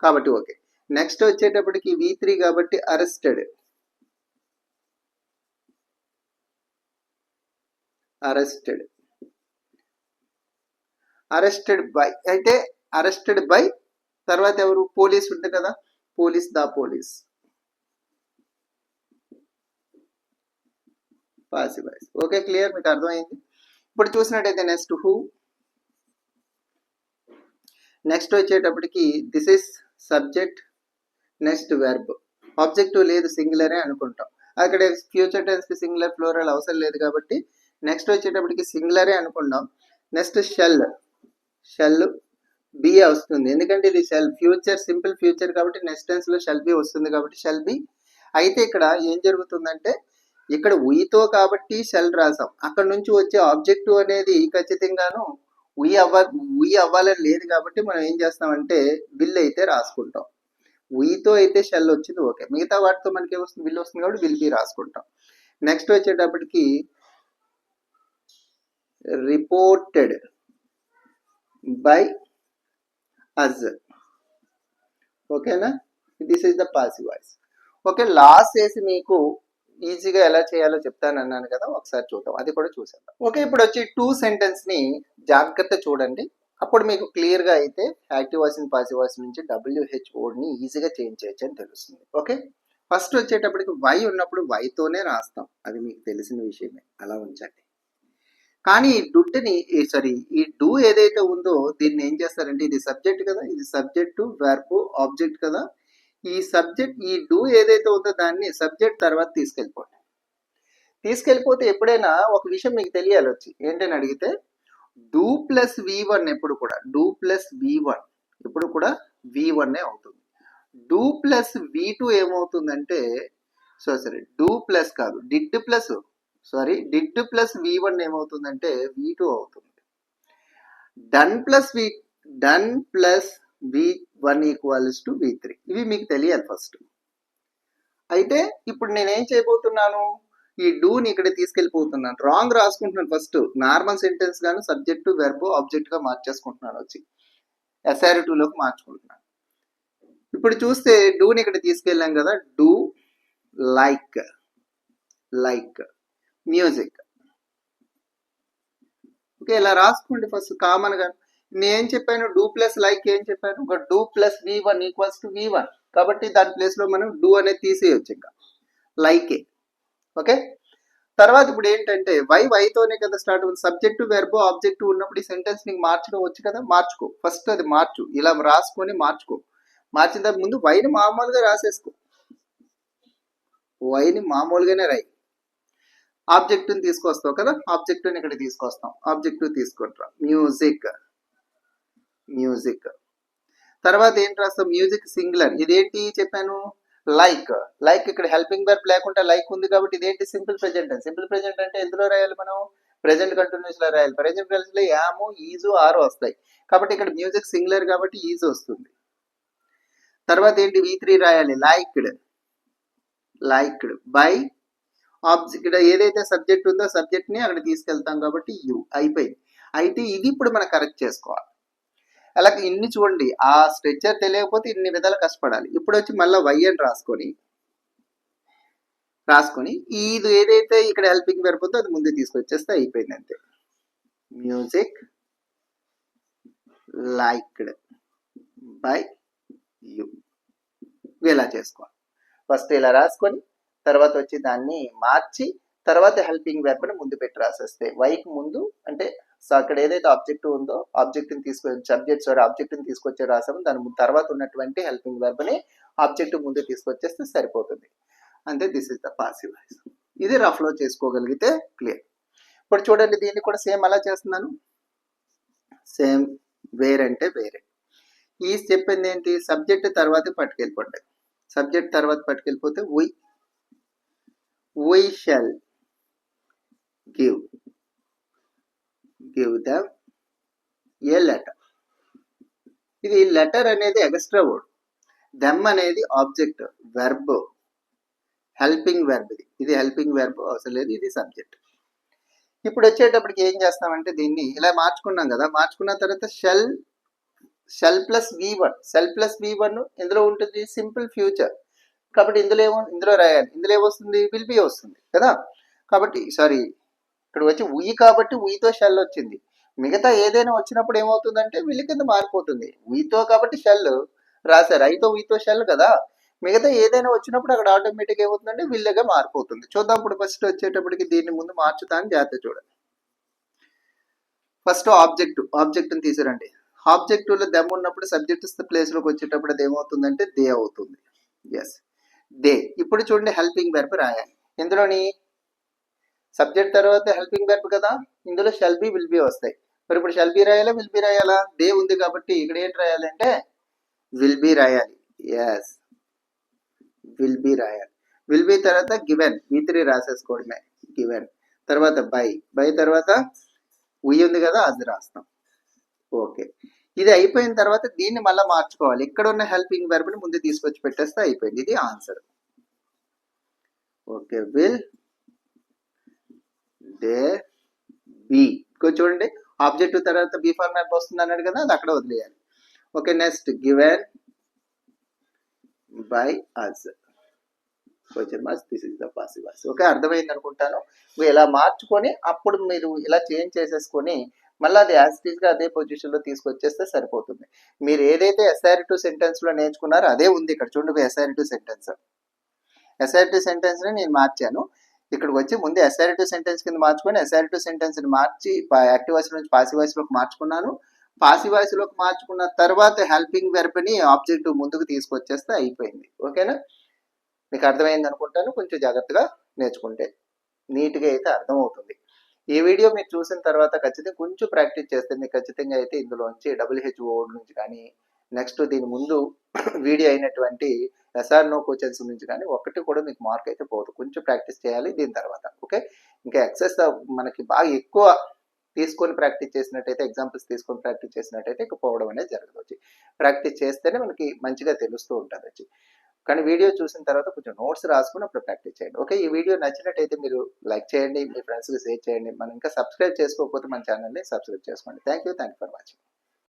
కాబట్టి ఓకే. నెక్స్ట్ వచ్చేటప్పటికి V3 కాబట్టి అరెస్టెడ్. అరెస్టెడ్ అరెస్టెడ్ బై అయితే అరెస్టెడ్ బై తర్వాత ఎవరు, పోలీస్ ఉంది కదా, police, the police, passive voice. Okay, clear, మీకు అర్థమైంది. ఇప్పుడు చూసినట్టయితే నెక్స్ట్ హూ. నెక్స్ట్ వచ్చేటప్పటికి this is subject, next verb. Objective లేదు, సింగులరే అనుకుంటాం. అక్కడ ఫ్యూచర్ టెన్స్ కి సింగులర్ ఫ్లోరల్ అవసరం లేదు కాబట్టి నెక్స్ట్ వచ్చేటప్పటికి సింగులరే అనుకున్నాం. నెక్స్ట్ షెల్, షెల్ బి వస్తుంది ఎందుకంటే ఇది షెల్ ఫ్యూచర్, సింపుల్ ఫ్యూచర్ కాబట్టి నెక్స్ట్ టెన్స్ లో షెల్ బి వస్తుంది కాబట్టి షెల్ బి. అయితే ఇక్కడ ఏం జరుగుతుందంటే ఇక్కడ ఉయితో కాబట్టి షెల్ రాసాం. అక్కడ నుంచి వచ్చే ఆబ్జెక్టివ్ అనేది ఖచ్చితంగాను ఉయి అవ్వాలని లేదు కాబట్టి మనం ఏం చేస్తామంటే విల్ అయితే రాసుకుంటాం. ఉయితో అయితే షెల్ వచ్చింది ఓకే, మిగతా వాటితో మనకి ఏమొస్తుంది, విల్ వస్తుంది కాబట్టి విల్ బి రాసుకుంటాం. నెక్స్ట్ వచ్చేటప్పటికి రిపోర్టెడ్ బై అజ్. ఓకేనా, this is the passive voice. Okay, లాస్ చేసి మీకు ఈజీగా ఎలా చేయాలో చెప్తాను అన్నాను కదా, ఒకసారి చూద్దాం, అది కూడా చూసేద్దాం. ఓకే, ఇప్పుడు వచ్చి టూ సెంటెన్స్ ని జాగ్రత్త చూడండి, అప్పుడు మీకు క్లియర్ గా అయితే active voice and passive voice నుంచి WH వర్డ్ ని ఈజీగా చేంజ్ చేయొచ్చు అని తెలుస్తుంది. ఓకే, ఫస్ట్ వచ్చేటప్పటికి వై ఉన్నప్పుడు వైతోనే రాస్తాం, అది మీకు తెలిసిన విషయమే, అలా ఉంచండి. కానీ ఈ డుడ్ని ఈ డూ ఏదైతే ఉందో దీన్ని ఏం చేస్తారంటే ఇది సబ్జెక్ట్ కదా, ఇది సబ్జెక్టు వెర్బ్ ఆబ్జెక్ట్ కదా, ఈ సబ్జెక్ట్ ఈ డూ ఏదైతే ఉందో దాన్ని సబ్జెక్ట్ తర్వాత తీసుకెళ్ళిపోతే ఎప్పుడైనా ఒక విషయం మీకు తెలియాలి వచ్చి ఏంటని అడిగితే డూ ప్లస్ V1 ఎప్పుడు కూడా డూ ప్లస్ V1 ఎప్పుడు కూడా V1 అవుతుంది. డూ ప్లస్ V2 ఏమవుతుందంటే డూ ప్లస్ కాదు డిడ్ ప్లస్ V1 ఏమవుతుందంటే V2 అవుతుంది. Done plus V1 equals to V3. ఇవి మీకు తెలియాలి ఫస్ట్. అయితే ఇప్పుడు నేనేం చేయబోతున్నాను, ఈ డూని ఇక్కడ తీసుకెళ్ళిపోతున్నాను, రాంగ్ రాసుకుంటున్నాను. ఫస్ట్ నార్మల్ సెంటెన్స్ గాను సబ్జెక్టు వెర్బ్ ఆబ్జెక్ట్ గా మార్చేసుకుంటున్నాను, వచ్చి SR2 లోకి మార్చుకుంటున్నాను. ఇప్పుడు చూస్తే డూని ఇక్కడ తీసుకెళ్ళాం కదా, డూ లైక్ మ్యూజిక్. ఓకే, ఇలా రాసుకోండి ఫస్ట్ కామన్ గా. నేను చెప్పాను డూ ప్లస్ లైక్, ఏం చెప్పాను, ఒక do plus V1 equals to V1 కాబట్టి దాని ప్లేస్ లో మనం డూ అనేది తీసేయచ్చు, ఇంకా లైకే. ఓకే, తర్వాత ఇప్పుడు ఏంటంటే వైతోనే కదా స్టార్ట్ అవుతుంది, సబ్జెక్టు వెర్బ్ ఆబ్జెక్టివ్ ఉన్నప్పుడు ఈ సెంటెన్స్ నీకు మార్చడం వచ్చు కదా, మార్చుకో ఫస్ట్, అది మార్చు, ఇలా రాసుకొని మార్చుకో. మార్చిన తర్వాత ముందు వైని మామూలుగా రాసేసుకో, వైని మామూలుగానే రాయి. ఆబ్జెక్టివ్ని తీసుకొస్తావు కదా, ఆబ్జెక్టివ్ని ఇక్కడ తీసుకొస్తాం, ఆబ్జెక్టివ్ తీసుకుంటాం మ్యూజిక్. తర్వాత ఏంటి రాస్తాం, మ్యూజిక్ సింగులర్. ఇదేంటి చెప్పాను, లైక్ ఇక్కడ హెల్పింగ్ వెర్బ్ లేకుండా లైక్ ఉంది కాబట్టి ఇదేంటి సింపుల్ ప్రెజెంట్. సింపుల్ ప్రెజెంట్ అంటే ఎందులో రాయాలి మనం, ప్రెజెంట్ కంటిన్యూస్ లో రాయాలి. ప్రెజెంట్ కంటిన్యూస్ లో యాము, ఈజు, ఆరు వస్తాయి కాబట్టి ఇక్కడ మ్యూజిక్ సింగులర్ కాబట్టి ఈజ్ వస్తుంది. తర్వాత ఏంటి, V3 రాయాలి, లైక్డ్ బై ఆబ్జెక్ట్. ఇక్కడ ఏదైతే సబ్జెక్ట్ ఉందో సబ్జెక్ట్ ని అక్కడ తీసుకెళ్తాం కాబట్టి యు అయిపోయింది. అయితే ఇది ఇప్పుడు మనం కరెక్ట్ చేసుకోవాలి. అలాగే ఇన్ని చూడండి, ఆ స్ట్రక్చర్ తెలియకపోతే ఇన్ని విధాలు కష్టపడాలి. ఇప్పుడు వచ్చి మళ్ళీ వై అని రాసుకొని ఇది ఏదైతే ఇక్కడ హెల్పింగ్ వెర్బ్ ఉందో అది ముందు తీసుకొచ్చేస్తే అయిపోయింది, అంతే. మ్యూజిక్ లైక్డ్ బై యు, ఇలా చేసుకోవాలి. ఫస్ట్ ఇలా రాసుకొని తర్వాత వచ్చి దాన్ని మార్చి తర్వాత హెల్పింగ్ వెర్బ్ని ముందు పెట్టి రాసేస్తే వైకి ముందు అంటే అక్కడ ఏదైతే ఆబ్జెక్ట్ ఉందో ఆబ్జెక్ట్ని ఆబ్జెక్ట్ని తీసుకొచ్చి రాసాము, దాని తర్వాత ఉన్నటువంటి హెల్పింగ్ వెర్బ్ని ఆబ్జెక్ట్ ముందు తీసుకొచ్చేస్తే సరిపోతుంది, అంతే. This is the passive voice. ఇది రఫ్ లో చేసుకోగలిగితే క్లియర్. ఇప్పుడు చూడండి, దీన్ని కూడా సేమ్ అలా చేస్తున్నాను, సేమ్. వేరంటే వేరే. ఈ చెప్పింది ఏంటి, సబ్జెక్ట్ తర్వాత పట్టుకెళ్ళిపోండి, సబ్జెక్ట్ తర్వాత పట్టుకెళ్ళిపోతే ఉయ్ we shall give them a letter. ఇది లెటర్ అనేది ఎక్స్ట్రా వర్డ్, దెమ్ అనేది ఆబ్జెక్ట్, వెర్బ్, హెల్పింగ్ వెర్బ్, ఇది హెల్పింగ్ వెర్బ్ అవసరం లేదు, ఇది సబ్జెక్ట్. ఇప్పుడు వచ్చేటప్పటికి ఏం చేస్తామంటే దీన్ని ఇలా మార్చుకున్నాం కదా, మార్చుకున్న తర్వాత షెల్ ప్లస్ V1 ఇందులో ఉంటుంది సింపుల్ ఫ్యూచర్, కాబట్టి ఇందులో రాయాలి, ఇందులో ఏమొస్తుంది, విల్ బి వస్తుంది కదా. కాబట్టి సారీ, ఇక్కడ వచ్చి ఉయి కాబట్టి ఉయితో షెల్ వచ్చింది. మిగతా ఏదైనా వచ్చినప్పుడు ఏమవుతుందంటే విల్ కింద మారిపోతుంది. ఉయితో కాబట్టి షెల్ రాశారు, ఐతో ఉయితో షెల్ కదా. మిగతా ఏదైనా వచ్చినప్పుడు అక్కడ ఆటోమేటిక్ ఏమవుతుందంటే విల్లుగా మారిపోతుంది. చూద్దాం ఇప్పుడు ఫస్ట్ వచ్చేటప్పటికి దీన్ని ముందు మార్చుతాను, జాగ్రత్త చూడండి. ఫస్ట్ ఆబ్జెక్ట్ని తీసిరండి. ఆబ్జెక్టులో దెమ్ ఉన్నప్పుడు సబ్జెక్ట్ ప్లేస్లోకి వచ్చేటప్పుడు అది ఏమవుతుందంటే దే అవుతుంది. Yes, they. ఇప్పుడు చూడండి హెల్పింగ్ వెర్బ్ రాయాలి. ఇందులోని సబ్జెక్ట్ తర్వాత హెల్పింగ్ వెర్బ్ కదా, ఇందులో షెల్ బి విల్ బి వస్తాయి. మరి ఇప్పుడు షెల్ బి రాయాలా విల్ బి రాయాలా, దే ఉంది కాబట్టి ఇక్కడ ఏంటి రాయాలంటే విల్ బి రాయాలి. ఎస్, విల్ బి రాయాలి. విల్ బి తర్వాత గివెన్, V3 రాసేసుకోవడమే, గివెన్. తర్వాత బై తర్వాత ఉయ్ ఉంది కదా, అది రాస్తాం. ఓకే, ఇది అయిపోయిన తర్వాత దీన్ని మళ్ళీ మార్చుకోవాలి. ఇక్కడ ఉన్న హెల్పింగ్ వెర్బ్ని ముందు తీసుకొచ్చి పెట్టేస్తే అయిపోయింది, ఇది answer. Okay, will they be. చూడండి ఆబ్జెక్ట్ తర్వాత బి ఫార్మాట్ వస్తుంది అన్నాడు కదా, అది అక్కడ వదిలేయాలి. Okay, next given by us, question marks, this is the passive voice. Okay, అర్థమైంది అనుకుంటాను. మీరు ఇలా మార్చుకొని అప్పుడు మీరు ఇలా చేంజ్ చేసేసుకొని మళ్ళీ అది యాజ్ ఇట్ ఈస్ గా అదే పొజిషన్లో తీసుకొచ్చేస్తే సరిపోతుంది. మీరు ఏదైతే SIR2 సెంటెన్స్లో నేర్చుకున్నారో అదే ఉంది ఇక్కడ. చూడండి SIR2 సెంటెన్స్ని నేను మార్చాను. ఇక్కడికి వచ్చి ముందు SIR2 సెంటెన్స్ కింద మార్చుకొని SIR2 సెంటెన్స్ని మార్చి యాక్టివ్ వాయిస్ నుంచి పాసివ్ వాయిస్లోకి మార్చుకున్నాను. పాసివ్ వాయిస్లోకి మార్చుకున్న తర్వాత హెల్పింగ్ వెర్బ్ని ఆబ్జెక్ట్ ముందుకు తీసుకొచ్చేస్తే అయిపోయింది. ఓకేనా, మీకు అర్థమైంది అనుకుంటాను. కొంచెం జాగ్రత్తగా నేర్చుకుంటే నీట్గా అయితే అర్థమవుతుంది. ఈ వీడియో మీరు చూసిన తర్వాత ఖచ్చితంగా కొంచెం ప్రాక్టీస్ చేస్తే మీకు ఖచ్చితంగా అయితే ఇందులోంచి WHO నుంచి కానీ నెక్స్ట్ దీని ముందు వీడియో అయినటువంటి SR/No క్వశ్చన్స్ నుంచి కానీ ఒకటి కూడా మీకు మార్క్ అయితే పోదు. కొంచెం ప్రాక్టీస్ చేయాలి దీని తర్వాత. ఓకే, ఇంకా ఎక్సెస్ మనకి బాగా ఎక్కువ తీసుకొని ప్రాక్టీస్ చేసినట్టయితే, ఎగ్జాంపుల్స్ తీసుకొని ప్రాక్టీస్ చేసినట్టయితే ఇక పోవడం అనేది జరగదు. వచ్చి ప్రాక్టీస్ చేస్తేనే మనకి మంచిగా తెలుస్తూ ఉంటుంది వచ్చి. కానీ వీడియో చూసిన తర్వాత కొంచెం నోట్స్ రాసుకుని అప్పుడు ప్రాక్టీస్ చేయండి. ఓకే, ఈ వీడియో నచ్చినట్టయితే మీరు లైక్ చేయండి, మీ ఫ్రెండ్స్కి షేర్ చేయండి. మనం ఇంకా సబ్స్క్రైబ్ చేసుకోకపోతే మన ఛానల్ని సబ్స్క్రైబ్ చేసుకోండి. Thank you for watching.